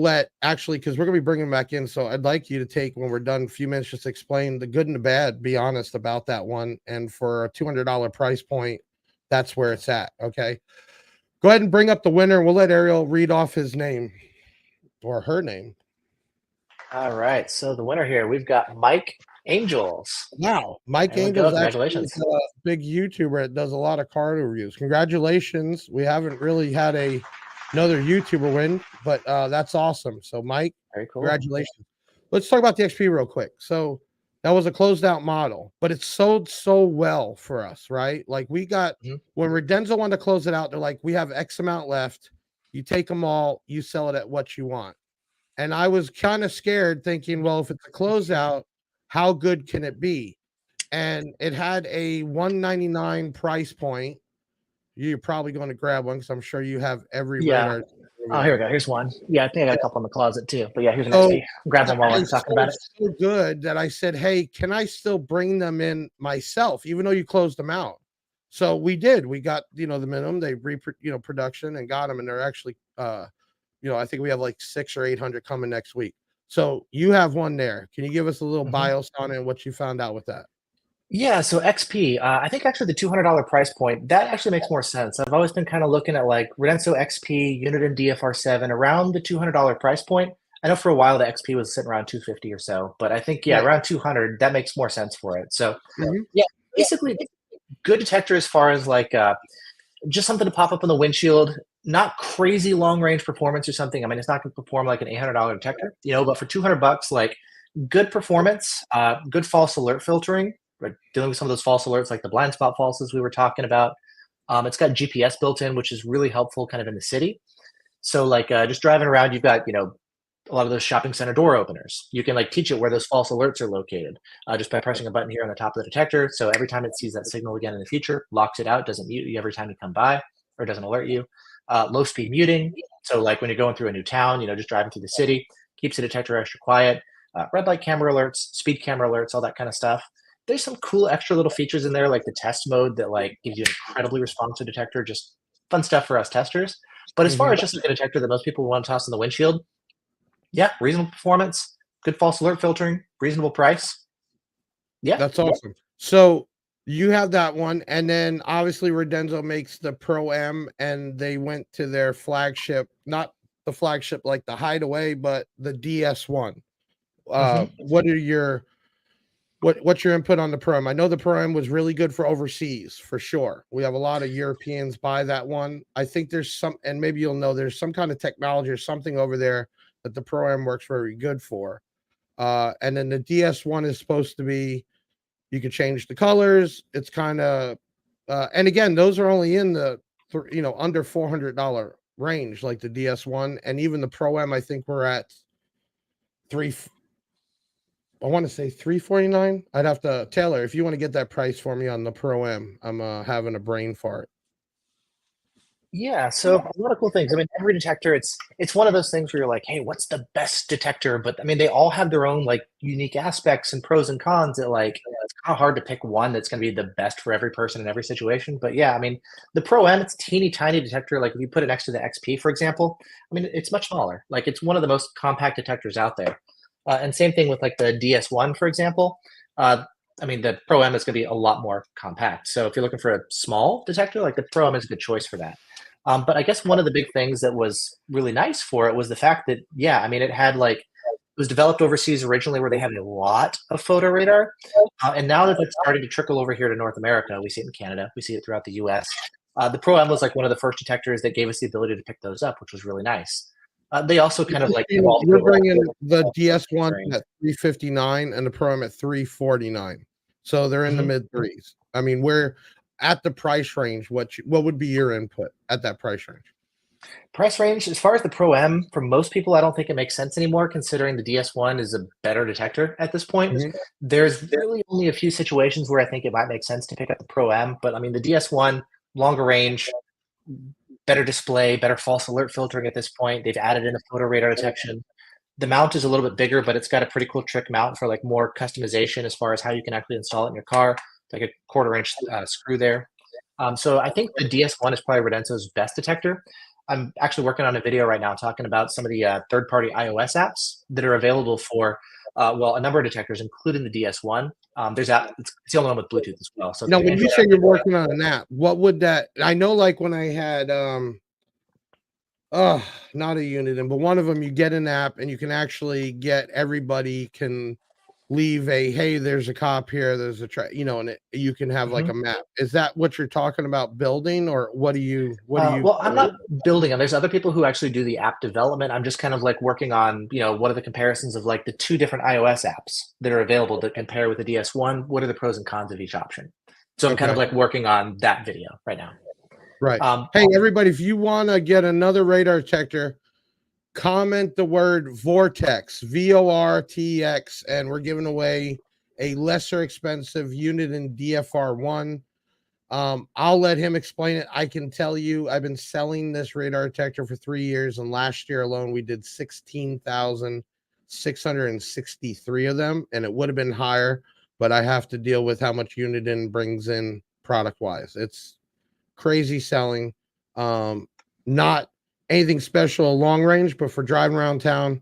let actually, because we're gonna be bringing them back in. So I'd like you to take, when we're done, a few minutes, just explain the good and the bad. Be honest about that one. And for a $200 price point, that's where it's at. Okay, go ahead and bring up the winner. We'll let Ariel read off his name or her name. All right. So the winner here, we've got Mike Angels. Wow, Mike There we go. Angels actually Congratulations. is a big YouTuber that does a lot of car reviews. Congratulations. We haven't really had another YouTuber win, but that's awesome. So Mike, Very cool. congratulations. Let's talk about the XP real quick. So that was a closed out model, but it sold so well for us, right? Like we got when Redenzo wanted to close it out, they're like, we have X amount left. You take them all, you sell it at what you want. And I was kind of scared, thinking, well, if it's a closeout, how good can it be? And it had a $199 price point. You're probably going to grab one because I'm sure you have every Yeah. radar. Oh, here we go. Here's one. Yeah, I think I got a couple in the closet too. But yeah, here's an So XP. Grab them while we're it's talking about it. so good that I said, hey, can I still bring them in myself, even though you closed them out? So we did. We got, the minimum. They production and got them, and they're actually, I think we have like 600 or 800 coming next week. So you have one there. Can you give us a little bios on it and what you found out with that? Yeah, so XP, I think actually the $200 price point, that actually makes more sense. I've always been kind of looking at like Redenso XP, Uniden DFR7, around the $200 price point. I know for a while the XP was sitting around 250 or so, but I think, yeah, around 200, that makes more sense for it. So, yeah, basically good detector as far as like just something to pop up on the windshield, not crazy long range performance or something. I mean, it's not going to perform like an $800 detector, but for $200, like good performance, good false alert filtering. We're dealing with some of those false alerts like the blind spot falses we were talking about. It's got GPS built in, which is really helpful kind of in the city. So like just driving around, you've got, a lot of those shopping center door openers. You can like teach it where those false alerts are located just by pressing a button here on the top of the detector. So every time it sees that signal again in the future, locks it out, doesn't mute you every time you come by, or doesn't alert you. Low speed muting. So like when you're going through a new town, just driving through the city, keeps the detector extra quiet. Red light camera alerts, speed camera alerts, all that kind of stuff. There's some cool extra little features in there, like the test mode that like gives you an incredibly responsive detector. Just fun stuff for us testers. But as far as just like a detector that most people want to toss in the windshield, yeah, reasonable performance, good false alert filtering, reasonable price. Yeah, that's awesome. So you have that one, and then obviously Redenso makes the Pro M, and they went to their flagship, not the flagship like the Hideaway, but the DS1. What are your what's your input on the Pro M? I know the Pro M was really good for overseas, for sure. We have a lot of Europeans buy that one. I think there's some, and maybe you'll know, there's some kind of technology or something over there that the Pro M works very good for. And then the DS1 is supposed to be, you could change the colors. It's kind of, and again, those are only in the, under $400 range, like the DS1, and even the Pro M. I think we're at I want to say $349. I'd have to, Taylor, if you want to get that price for me on the Pro M, I'm having a brain fart. Yeah, so a lot of cool things. I mean, every detector, it's one of those things where you're like, hey, what's the best detector? But I mean, they all have their own like unique aspects and pros and cons that like it's kind of hard to pick one that's going to be the best for every person in every situation. But yeah, I mean, the Pro M, it's a teeny tiny detector. Like if you put it next to the XP, for example, I mean, it's much smaller. Like it's one of the most compact detectors out there. And same thing with like the DS1, for example. I mean, the Pro M is going to be a lot more compact. So if you're looking for a small detector, like the Pro M is a good choice for that. But I guess one of the big things that was really nice for it was the fact that, yeah, I mean, it had like, it was developed overseas originally where they had a lot of photo radar. And now that it's starting to trickle over here to North America, we see it in Canada, we see it throughout the US. The Pro M was like one of the first detectors that gave us the ability to pick those up, which was really nice. They also kind of like, you're bringing the DS1 at $359 and the Pro M at $349. So they're in the mid threes. I mean, we're at the price range. What would be your input at that price range? Price range, as far as the Pro M, for most people, I don't think it makes sense anymore, considering the DS1 is a better detector at this point. There's really only a few situations where I think it might make sense to pick up the Pro M, but I mean, the DS1, longer range, better display, better false alert filtering at this point. They've added in a photo radar detection. The mount is a little bit bigger, but it's got a pretty cool trick mount for like more customization as far as how you can actually install it in your car, like a 1/4-inch screw there. So I think the DS1 is probably Redenso's best detector. I'm actually working on a video right now talking about some of the third-party iOS apps that are available for, a number of detectors, including the DS1. There's it's the only one with Bluetooth as well. So now, when you say you're working on an app, what would that? I know, like when I had, not a Uniden, but one of them, you get an app and you can actually get everybody can leave a, hey, there's a cop here, there's a and you can have like a map. Is that what you're talking about building, or what do you well, I'm not building them. There's other people who actually do the app development. I'm just kind of like working on, what are the comparisons of like the two different iOS apps that are available to compare with the DS1. What are the pros and cons of each option? So I'm kind of like working on that video right now. Right. Hey, everybody, if you want to get another radar detector, comment the word Vortex, VORTX, and we're giving away a lesser expensive unit in DFR1. I'll let him explain it. I can tell you, I've been selling this radar detector for 3 years, and last year alone, we did 16,663 of them, and it would have been higher, but I have to deal with how much Uniden brings in product wise. It's crazy selling. Not anything special long range, but for driving around town,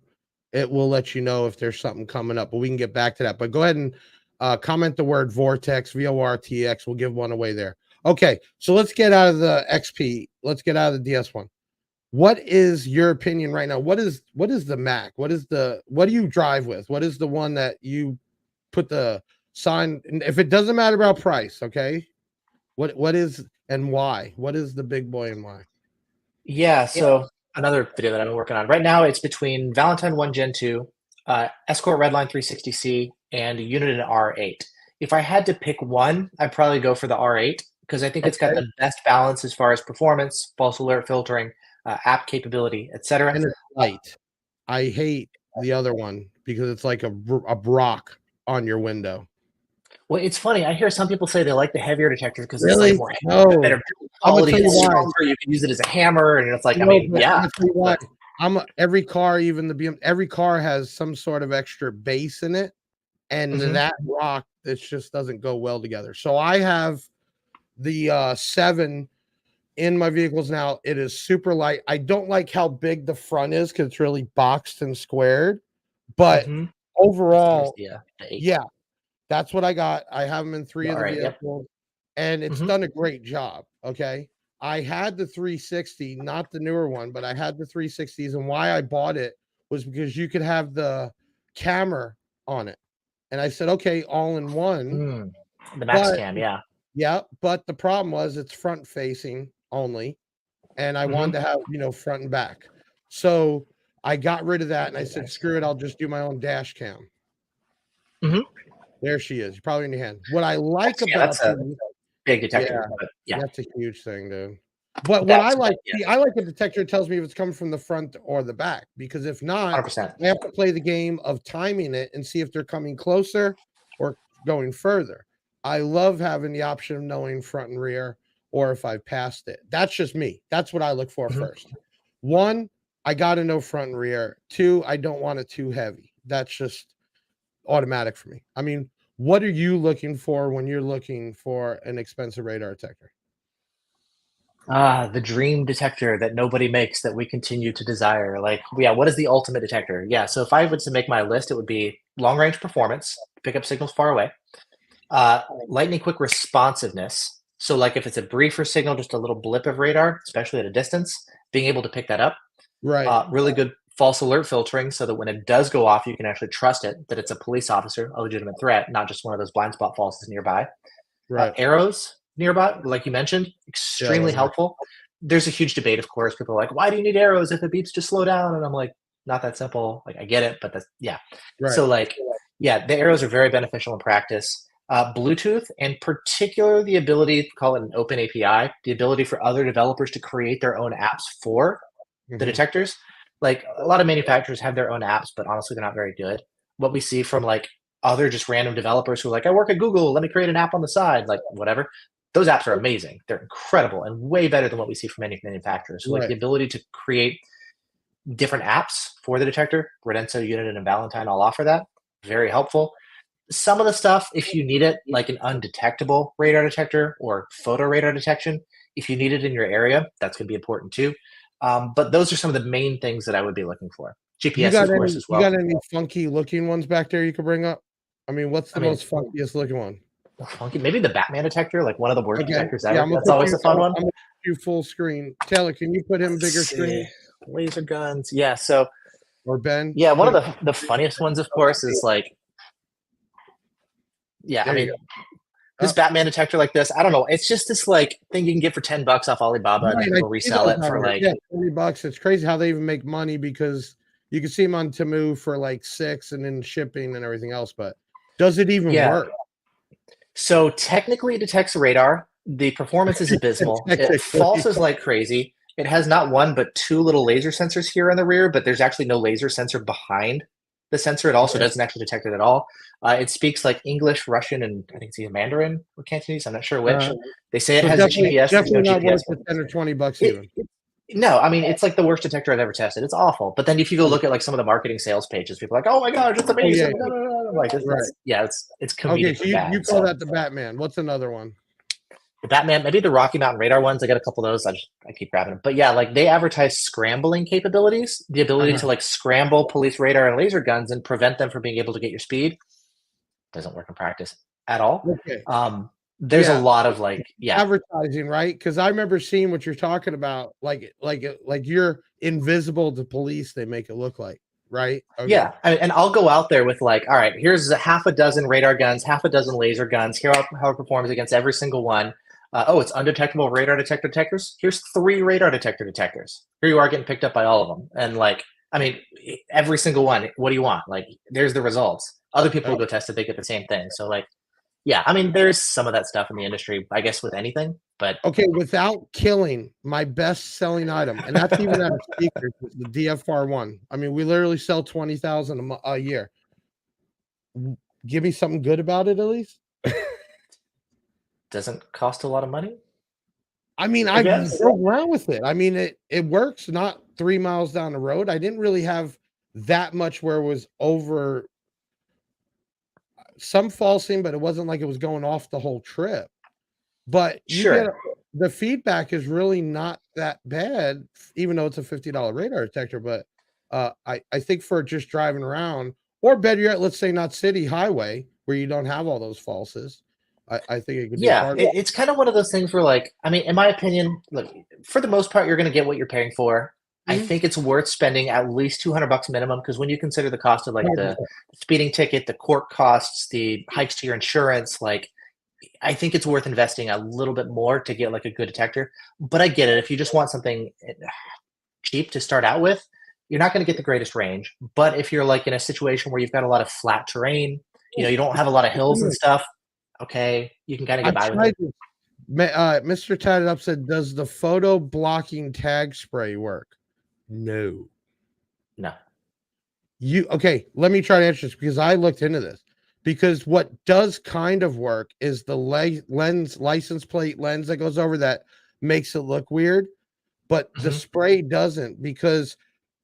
it will let you know if there's something coming up, but we can get back to that. But go ahead and comment the word Vortex, VORTX. We'll give one away there. Okay, so let's get out of the XP. Let's get out of the DS1. What is your opinion right now? What is the Mac? What do you drive with? What is the one that you put the sign? If it doesn't matter about price, okay? What is and why? What is the big boy and why? Yeah, so another video that I'm working on right now, it's between Valentine 1 Gen 2, Escort Redline 360C, and Uniden R8. If I had to pick one, I'd probably go for the R8 because I think it's got the best balance as far as performance, false alert filtering, app capability, etc. And it's light. I hate the other one because it's like a rock on your window. Well, it's funny. I hear some people say they like the heavier detector because Really? it's like more No. better I'm gonna quality. tell you It's why. stronger. You can use it as a hammer, and it's like, I No, mean, but yeah. I'm gonna tell you what, every car, even the BM, every car has some sort of extra bass in it, and that rock, it just doesn't go well together. So I have the 7 in my vehicles now. It is super light. I don't like how big the front is because it's really boxed and squared, but overall, the 8. yeah, that's what I got. I have them in 3 of the Alright, yep. vehicles, and it's done a great job. Okay. I had the 360, not the newer one, but I had the 360s. And why I bought it was because you could have the camera on it. And I said, okay, all in one. The Max But Cam, yeah. yeah, but the problem was it's front facing only. And I wanted to have, front and back. So I got rid of that and I said, screw it, I'll just do my own dash cam. There she is. You're probably in your hand. What I like about that's a big detector. Yeah, that's a huge thing, dude. But what I like, I like a detector that tells me if it's coming from the front or the back, because if not, 100%. I have to play the game of timing it and see if they're coming closer or going further. I love having the option of knowing front and rear or if I passed it. That's just me. That's what I look for first. 1, I got to know front and rear. 2, I don't want it too heavy. That's just automatic for me. I mean, what are you looking for when you're looking for an expensive radar detector? The dream detector that nobody makes that we continue to desire. Like, yeah, what is the ultimate detector? Yeah, so if I was to make my list, it would be long range performance, pick up signals far away, lightning quick responsiveness. So, like, if it's a briefer signal, just a little blip of radar, especially at a distance, being able to pick that up. Right. Really good false alert filtering so that when it does go off, you can actually trust it, that it's a police officer, a legitimate threat, not just one of those blind spot falses nearby. Right. Arrows nearby, like you mentioned, extremely helpful. There's a huge debate, of course. People are like, why do you need arrows if it beeps? Just slow down. And I'm like, not that simple. Like, I get it, but that's, yeah. Right. So, like, yeah, the arrows are very beneficial in practice. Bluetooth, and particularly the ability, call it an open API, the ability for other developers to create their own apps for the detectors. Like, a lot of manufacturers have their own apps, but honestly, they're not very good. What we see from like other just random developers who are like, I work at Google, let me create an app on the side, like whatever. Those apps are amazing. They're incredible and way better than what we see from many manufacturers. So like the ability to create different apps for the detector, Redenso, Uniden, and Valentine all offer that. Very helpful. Some of the stuff, if you need it, like an undetectable radar detector or photo radar detection, if you need it in your area, that's going to be important too. But those are some of the main things that I would be looking for. GPS, of course, as well. You got any funky looking ones back there you could bring up? I mean, what's the most funkiest looking one? Funky, maybe the Batman detector, like one of the worst detectors ever. Yeah, that's always a fun one. I'm gonna do full screen. Taylor, can you put him bigger screen? Laser guns. Yeah, so or Ben? Yeah, one of the funniest ones, of course, is like, yeah, I mean, this Batman detector like this, I don't know. It's just this like thing you can get for $10 off Alibaba, and then people resell it for like $30. It's crazy how they even make money because you can see them on Temu for like $6 and then shipping and everything else. But does it even work? So technically, it detects radar. The performance is abysmal. It falses like crazy. It has not one but 2 little laser sensors here in the rear, but there's actually no laser sensor behind The sensor, it also doesn't actually detect it at all. It speaks like English, Russian, and I think it's either Mandarin or Cantonese. I'm not sure which. They say it So has GPS. There's no definitely not GPS. worth the 10 or 20 bucks It, even. no, I mean, it's like the worst detector I've ever tested. It's awful. But then if you go look at like some of the marketing sales pages, people are like, oh my gosh, it's amazing. yeah. No, no, no, no. Like, it's comedic. Okay, so bad, you call that the Batman. What's another one? the Batman, maybe the Rocky Mountain Radar ones. I got a couple of those. I keep grabbing them. But yeah, like they advertise scrambling capabilities, the ability to like scramble police radar and laser guns and prevent them from being able to get your speed. Doesn't work in practice at all. Okay. There's a lot of advertising, right? Because I remember seeing what you're talking about, like you're invisible to police. They make it look like, right? Okay. Yeah, and I'll go out there with like, all right, here's a half a dozen radar guns, half a dozen laser guns. Here how it performs against every single one. It's undetectable radar detectors. Here's 3 radar detectors. Here you are getting picked up by all of them, and like, I mean, every single one. What do you want? Like, there's the results. Other people will go test it; they get the same thing. So like, yeah, I mean, there's some of that stuff in the industry, I guess, with anything. But okay, without killing my best-selling item, and that's even out of speakers, the DFR1. I mean, we literally sell 20,000 a year. Give me something good about it, at least. Doesn't cost a lot of money. I mean, I drove around with it. I mean, it works. Not 3 miles down the road. I didn't really have that much where it was over. Some falsing, but it wasn't like it was going off the whole trip. But the feedback is really not that bad, even though it's a $50 radar detector. But I think for just driving around, or better yet, let's say not city highway where you don't have all those falses, I think it could be part of it. It's kind of one of those things where, like, I mean, in my opinion, look, for the most part, you're going to get what you're paying for. I think it's worth spending at least $200 minimum, because when you consider the cost of like the speeding ticket, the court costs, the hikes to your insurance, like, I think it's worth investing a little bit more to get like a good detector. But I get it. If you just want something cheap to start out with, you're not going to get the greatest range. But if you're like in a situation where you've got a lot of flat terrain, you don't have a lot of hills and stuff, okay, you can kind of get by with it. Mr. Tatted Up said, does the photo blocking tag spray work? No. Okay, let me try to answer this, because I looked into this. Because what does kind of work is the license plate lens that goes over that makes it look weird, but the spray doesn't, because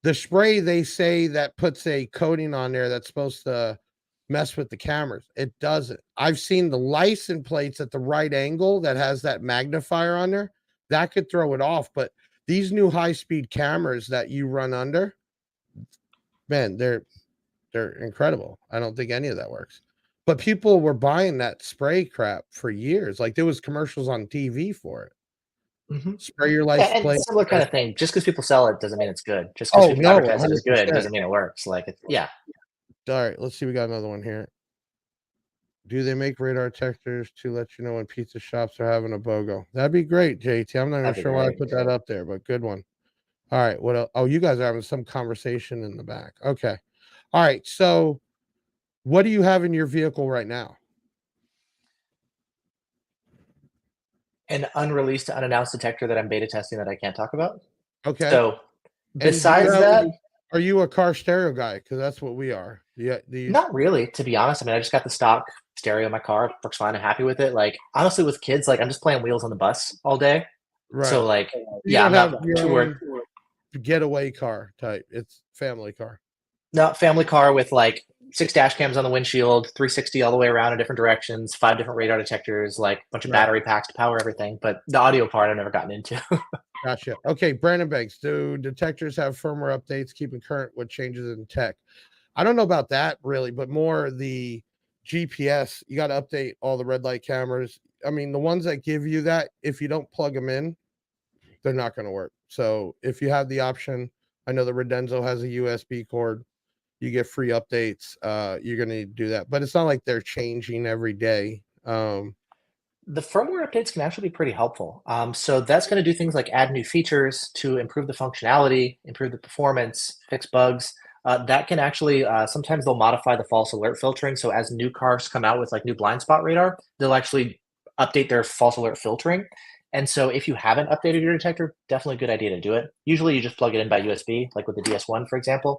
the spray, they say that puts a coating on there that's supposed to mess with the cameras. It doesn't. I've seen the license plates at the right angle that has that magnifier on there. That could throw it off, but these new high-speed cameras that you run under, man, they're incredible. I don't think any of that works. But people were buying that spray crap for years. Like, there was commercials on TV for it. Spray your license plate. Similar kind of thing. Just because people sell it doesn't mean it's good. Just because people advertise it as good doesn't mean it works. Like, All right, let's see. We got another one here. Do they make radar detectors to let you know when pizza shops are having a BOGO? That'd be great, JT. I'm not even sure why I put that up there, but good one. All right, what else? Oh, you guys are having some conversation in the back. Okay. All right, so what do you have in your vehicle right now? An unreleased, unannounced detector that I'm beta testing that I can't talk about. Okay. So besides that, are you a car stereo guy? Because that's what we are. Yeah. Not really, to be honest. I mean, I just got the stock stereo in my car. Works fine. I'm happy with it. Like, honestly, with kids, like, I'm just playing Wheels on the Bus all day. Right. So like, I'm not too worried. Getaway car type. It's family car. No, family car with like 6 dash cams on the windshield, 360 all the way around in different directions, 5 different radar detectors, like a bunch of battery packs to power everything. But the audio part I've never gotten into. Gotcha. Okay, Brandon Banks, do detectors have firmware updates keeping current with changes in tech? I don't know about that really, but more the GPS. You got to update all the red light cameras. I mean, the ones that give you that, if you don't plug them in, they're not going to work. So if you have the option, I know the Redenzo has a USB cord. You get free updates. You're going to do that, but it's not like they're changing every day. The firmware updates can actually be pretty helpful. So that's going to do things like add new features to improve the functionality, improve the performance, fix bugs. That can actually, sometimes they'll modify the false alert filtering. So as new cars come out with like new blind spot radar, they'll actually update their false alert filtering. And so if you haven't updated your detector, definitely a good idea to do it. Usually you just plug it in by USB, like with the DS1, for example.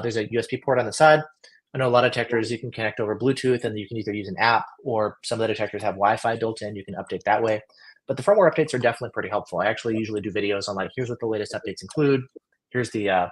There's a USB port on the side. I know a lot of detectors you can connect over Bluetooth, and you can either use an app, or some of the detectors have Wi-Fi built in. You can update that way. But the firmware updates are definitely pretty helpful. I actually usually do videos on like, here's what the latest updates include. Here's the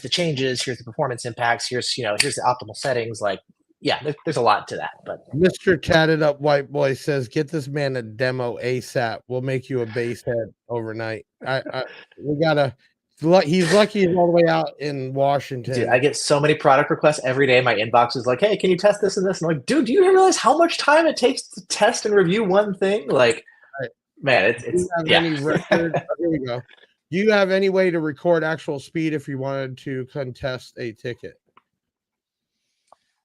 changes. Here's the performance impacts. Here's here's the optimal settings. Like, yeah, there's a lot to that. But Mr. Tatted Up White Boy says, "Get this man a demo ASAP. We'll make you a bass head overnight." We gotta. He's lucky he's all the way out in Washington. dude, I get so many product requests every day. My inbox is like, "Hey, can you test this and this?" And I'm like, "Dude, do you realize how much time it takes to test and review one thing?" Like, Right. man, Do you have any record? Here we go. Do you have any way to record actual speed if you wanted to contest a ticket?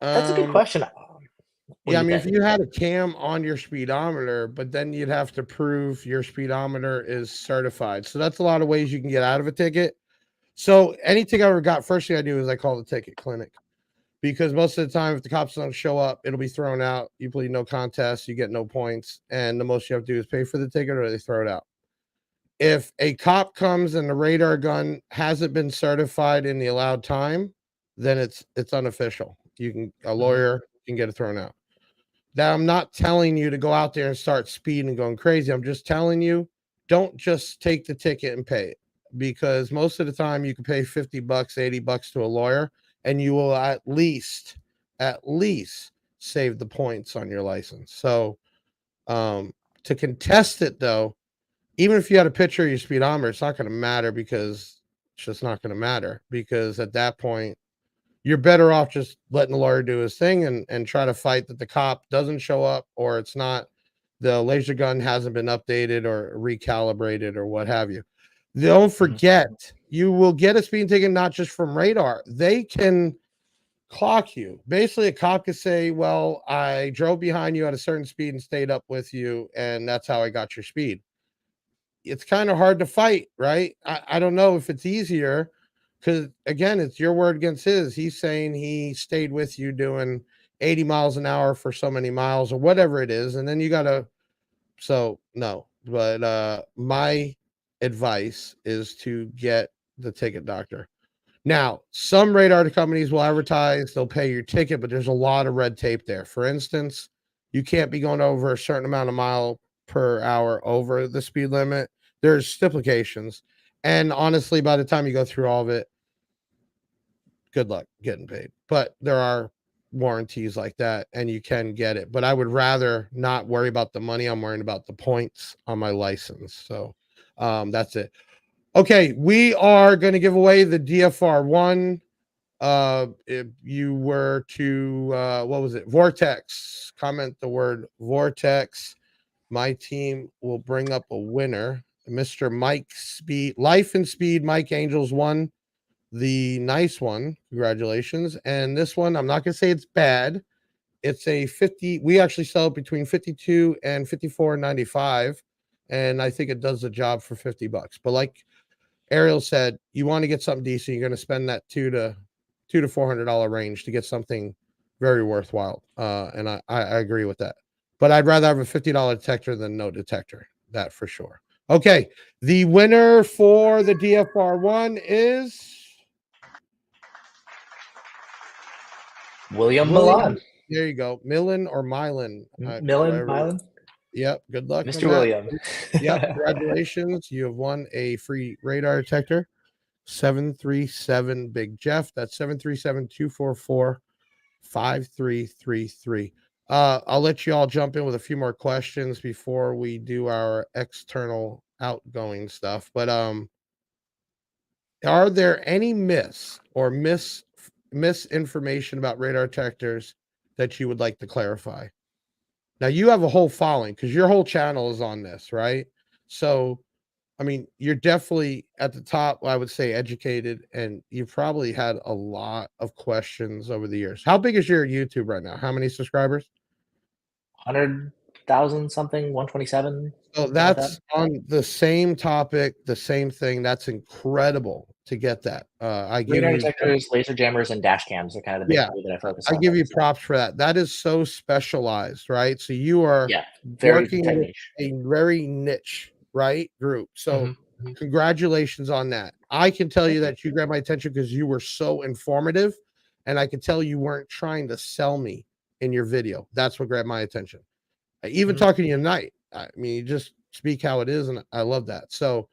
That's a good question. Yeah, I mean, if you had a cam on your speedometer, but then you'd have to prove your speedometer is certified. So that's a lot of ways you can get out of a ticket. So any ticket I ever got, first thing I do is I call the ticket clinic, because most of the time, if the cops don't show up, it'll be thrown out. You plead no contest, you get no points, and the most you have to do is pay for the ticket, or they throw it out. If a cop comes and the radar gun hasn't been certified in the allowed time, then it's unofficial. A lawyer can get it thrown out. Now, I'm not telling you to go out there and start speeding and going crazy. I'm just telling you, don't just take the ticket and pay it, because most of the time you can pay $50, $80 to a lawyer, and you will at least save the points on your license. So to contest it, though, even if you had a picture of your speedometer, it's not going to matter, because it's just not going to matter, because at that point, you're better off just letting the lawyer do his thing and try to fight that the cop doesn't show up, or it's not, the laser gun hasn't been updated or recalibrated or what have you. Don't forget, you will get a speeding ticket not just from radar. They can clock you. Basically, a cop could say, well, I drove behind you at a certain speed and stayed up with you, and that's how I got your speed. It's kind of hard to fight, right? I don't know if it's easier, because again, it's your word against his. He's saying he stayed with you doing 80 miles an hour for so many miles or whatever it is. And then you got to, so no, but my advice is to get the ticket doctor. Now, some radar companies will advertise, they'll pay your ticket, but there's a lot of red tape there. For instance, you can't be going over a certain amount of mile per hour over the speed limit. There's stipulations. And honestly, by the time you go through all of it, good luck getting paid. But there are warranties like that, and you can get it. But I would rather not worry about the money. I'm worrying about the points on my license. So that's it. Okay, we are going to give away the DFR1. If you were to, what was it? Vortex. Comment the word Vortex. My team will bring up a winner. Mr. Mike Speed, Life and Speed, Mike Angels won the nice one. Congratulations. And this one, I'm not going to say it's bad. It's a 50. We actually sell it between 52 and 54.95. And I think it does the job for $50. But like Ariel said, you want to get something decent, you're going to spend that $200 to $400 range to get something very worthwhile. And I agree with that. But I'd rather have a $50 detector than no detector. That for sure. Okay. The winner for the DFR1 is William Milan. There you go. Millen or Milan. Milan. Yep. Good luck, Mr. William. Yep. Congratulations. You have won a free radar detector. 737 Big Jeff. That's 737-244-5333. I'll let you all jump in with a few more questions before we do our external outgoing stuff. But are there any myths or misinformation about radar detectors that you would like to clarify? Now, you have a whole following because your whole channel is on this, right? So, I mean, you're definitely at the top, I would say, educated, and you've probably had a lot of questions over the years. How big is your YouTube right now? How many subscribers? 100,000 something, 127. So that's on the same topic, the same thing. That's incredible to get that. I give Radar you detectors, laser jammers, and dash cams are kind of the big three that I focus on. I give you props for that. That is so specialized, right? So you are very working with a very niche, right, group. So Congratulations on that. I can tell you that you grabbed my attention because you were so informative, and I could tell you weren't trying to sell me in your video. That's what grabbed my attention. Even talking to you tonight, I mean, you just speak how it is, and I love that. So,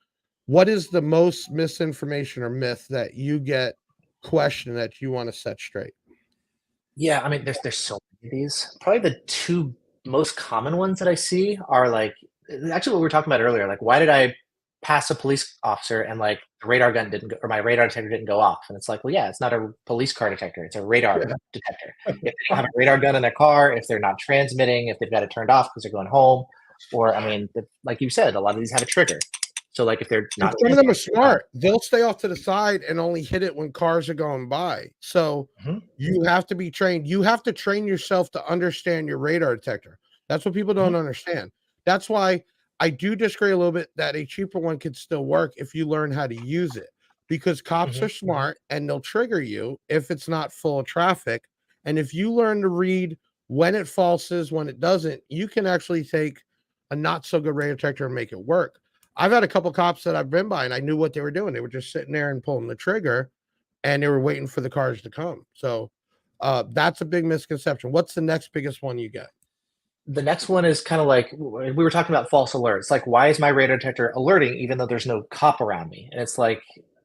what is the most misinformation or myth that you get questioned that you want to set straight? Yeah, I mean, there's so many of these. Probably the two most common ones that I see are like actually what we were talking about earlier. Like, why did I pass a police officer and like the radar gun didn't go, or my radar detector didn't go off? And it's like, well, yeah, it's not a police car detector; it's a radar detector. If they don't have a radar gun in their car, if they're not transmitting, if they've got it turned off because they're going home, or I mean, like you said, a lot of these have a trigger. So like if they're not, some of them are smart. They'll stay off to the side and only hit it when cars are going by. So you have to be trained. You have to train yourself to understand your radar detector. That's what people don't understand. That's why I do disagree a little bit that a cheaper one could still work if you learn how to use it, because cops are smart and they'll trigger you if it's not full of traffic. And if you learn to read when it falses, when it doesn't, you can actually take a not so good radar detector and make it work. I've had a couple cops that I've been by and I knew what they were doing. They were just sitting there and pulling the trigger and they were waiting for the cars to come. So that's a big misconception. What's the next biggest one you get? The next one is kind of like we were talking about false alerts. Like, why is my radar detector alerting even though there's no cop around me? And it's like,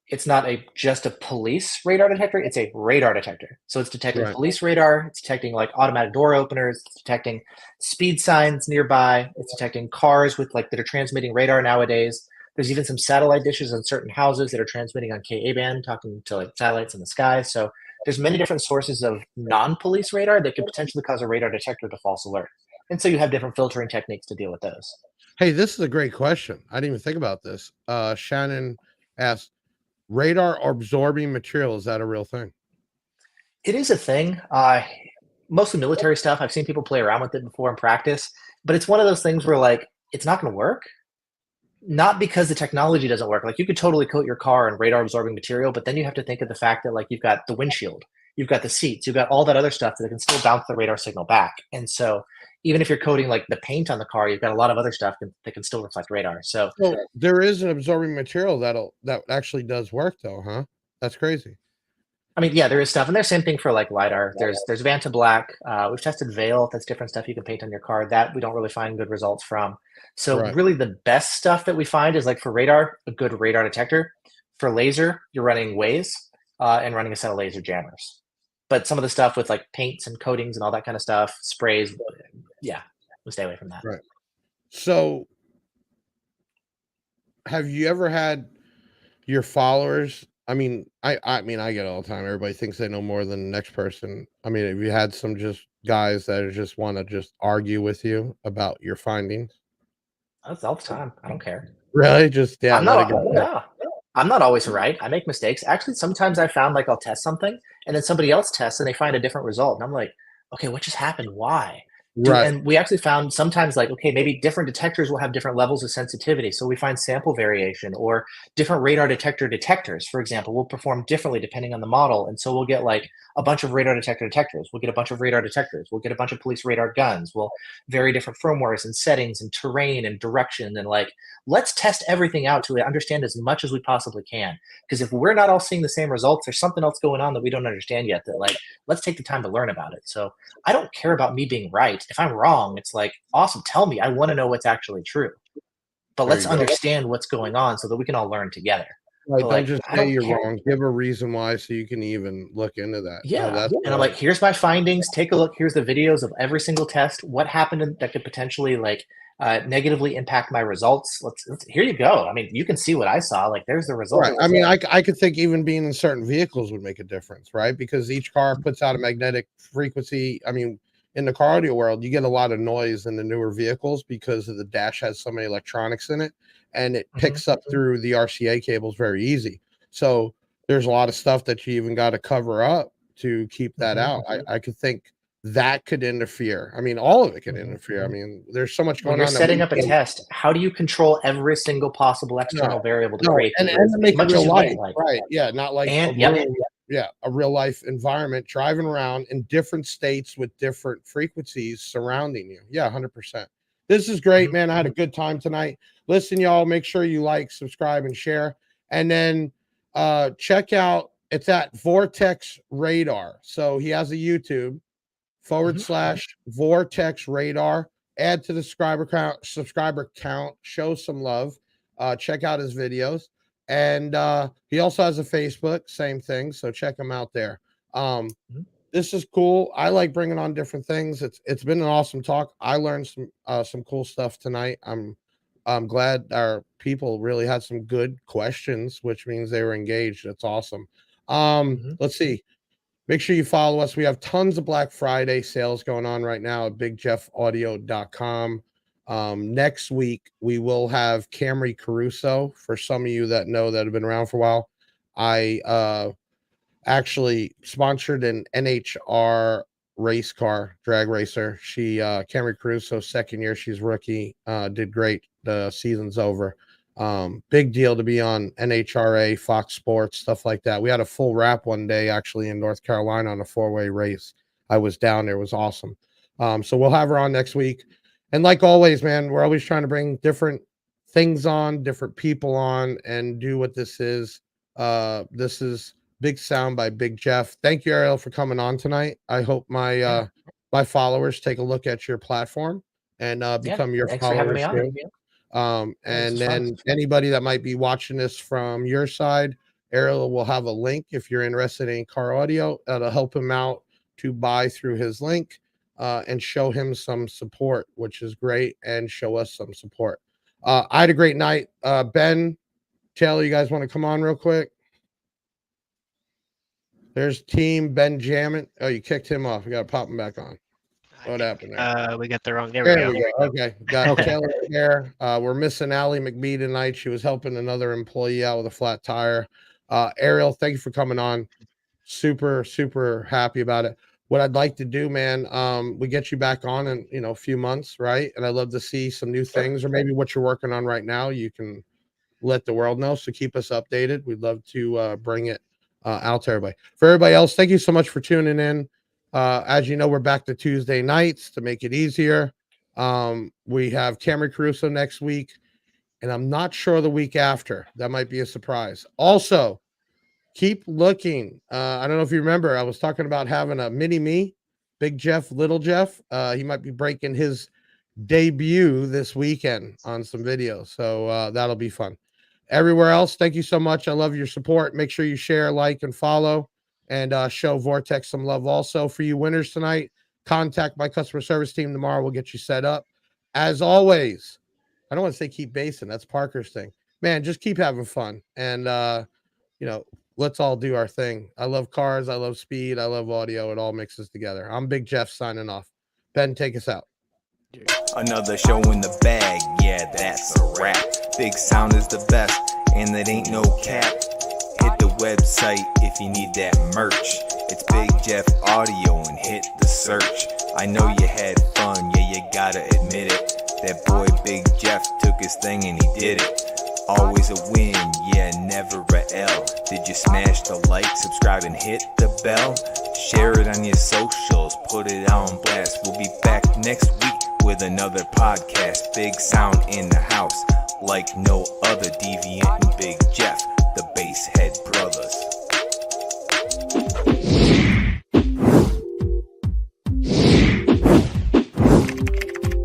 it's not just a police radar detector, it's a radar detector. So it's detecting police radar, it's detecting like automatic door openers, it's detecting speed signs nearby, it's detecting cars with like that are transmitting radar nowadays. There's even some satellite dishes in certain houses that are transmitting on Ka band, talking to like satellites in the sky. So there's many different sources of non-police radar that could potentially cause a radar detector to false alert. And so you have different filtering techniques to deal with those. Hey, this is a great question. I didn't even think about this. Shannon asked, radar absorbing material, is that a real thing? It is a thing. Mostly military stuff. I've seen people play around with it before in practice, but it's one of those things where like it's not going to work. Not because the technology doesn't work. Like you could totally coat your car in radar absorbing material, but then you have to think of the fact that like you've got the windshield, you've got the seats, you've got all that other stuff that can still bounce the radar signal back. And so even if you're coating like the paint on the car, you've got a lot of other stuff that can still reflect radar. So there is an absorbing material that actually does work though, huh? That's crazy. I mean, yeah, there is stuff, and there's same thing for like lidar. There's Vanta Black. We've tested Veil. That's different stuff you can paint on your car. That we don't really find good results from. So really, the best stuff that we find is like for radar, a good radar detector. For laser, you're running Waze and running a set of laser jammers. But some of the stuff with like paints and coatings and all that kind of stuff, sprays, yeah, we'll stay away from that. Right. So, have you ever had your followers? I mean, I mean, I get it all the time. Everybody thinks they know more than the next person. I mean, have you had some just guys that just want to just argue with you about your findings? That's all the time. I don't care. Really? Just I'm not always right. I make mistakes. Actually, sometimes I found like I'll test something and then somebody else tests and they find a different result. And I'm like, okay, what just happened? Why? And we actually found sometimes like, okay, maybe different detectors will have different levels of sensitivity. So we find sample variation, or different radar detectors, for example, will perform differently depending on the model. And so we'll get like a bunch of radar detectors. We'll get a bunch of radar detectors. We'll get a bunch of police radar guns. We'll vary different firmwares and settings and terrain and direction. And like, let's test everything out to understand as much as we possibly can. Because if we're not all seeing the same results, there's something else going on that we don't understand yet, that like, let's take the time to learn about it. So I don't care about me being right. If I'm wrong, it's like, awesome, tell me. I want to know what's actually true. But let's understand what's going on so that we can all learn together. Right, don't just say you're wrong. Give a reason why so you can even look into that. Yeah. And I'm like, here's my findings. Take a look. Here's the videos of every single test. What happened that could potentially like negatively impact my results. Let's here you go. I mean, you can see what I saw. Like there's the result. Right. I mean, I could think even being in certain vehicles would make a difference, right? Because each car puts out a magnetic frequency. I mean, in the car audio world, you get a lot of noise in the newer vehicles because of the dash has so many electronics in it, and it picks up through the RCA cables very easy. So there's a lot of stuff that you even got to cover up to keep that out. I could think that could interfere. I mean, all of it could interfere. I mean, there's so much going on. When you're setting up a test, how do you control every single possible external variable to create and make it real life, right? Yeah, not like a real life environment, driving around in different states with different frequencies surrounding you. Yeah, 100%. This is great, man. I had a good time tonight. Listen, y'all, make sure you like, subscribe, and share. And then check out, it's at Vortex Radar. So he has a YouTube / Vortex Radar. Add to the subscriber count, show some love. Check out his videos. And he also has a Facebook, same thing. So check him out there. This is cool. I like bringing on different things. It's been an awesome talk. I learned some cool stuff tonight. I'm glad our people really had some good questions, which means they were engaged. That's awesome. Let's see. Make sure you follow us. We have tons of Black Friday sales going on right now at bigjeffaudio.com. Next week, we will have Camry Caruso. For some of you that know that have been around for a while, I actually sponsored an NHR race car drag racer. She Camry Caruso, second year, she's rookie, did great. The season's over. Big deal to be on NHRA, Fox Sports, stuff like that. We had a full wrap one day actually in North Carolina on a 4-way race. I was down there. It was awesome. So we'll have her on next week. And like always, man, we're always trying to bring different things on, different people on, and do what this is. This is Big Sound by Big Jeff. Thank you, Ariel, for coming on tonight. I hope my my followers take a look at your platform and become your thanks for having followers me on. too. And then anybody that might be watching this from your side, Ariel will have a link if you're interested in car audio. That'll help him out to buy through his link and show him some support, which is great, and show us some support. I had a great night. Ben, Taylor, you guys want to come on real quick? There's Team Benjamin. Oh, you kicked him off. We got to pop him back on. What happened there? We got the wrong. There we go. Okay. Got Taylor there. We're missing Allie McBee tonight. She was helping another employee out with a flat tire. Ariel, thank you for coming on. Super, super happy about it. What I'd like to do, man, we get you back on in a few months, right? And I'd love to see some new things, or maybe what you're working on right now. You can let the world know. So keep us updated. We'd love to bring it out to everybody. For everybody else, thank you so much for tuning in. As you know, we're back to Tuesday nights to make it easier. We have Camry Caruso next week, and I'm not sure the week after. That might be a surprise. Also, keep looking. I don't know if you remember, I was talking about having a mini me, Big Jeff, Little Jeff. He might be breaking his debut this weekend on some videos. So that'll be fun. Everywhere else, thank you so much. I love your support. Make sure you share, like, and follow, and show Vortex some love also. For you winners tonight, contact my customer service team tomorrow. We'll get you set up. As always, I don't want to say keep basing. That's Parker's thing. Man, just keep having fun. And, let's all do our thing. I love cars. I love speed. I love audio. It all mixes together. I'm Big Jeff signing off. Ben, take us out. Another show in the bag, yeah, that's a wrap. Big Sound is the best, and that ain't no cap. Hit the website if you need that merch. It's Big Jeff Audio and hit the search. I know you had fun, yeah, you gotta admit it. That boy Big Jeff took his thing and he did it. Always a win, yeah, never a L. Did you smash the like, subscribe, and hit the bell? Share it on your socials, put it on blast. We'll be back next week with another podcast. Big Sound in the house, like no other. Deviant and Big Jeff, the Basshead Brothers.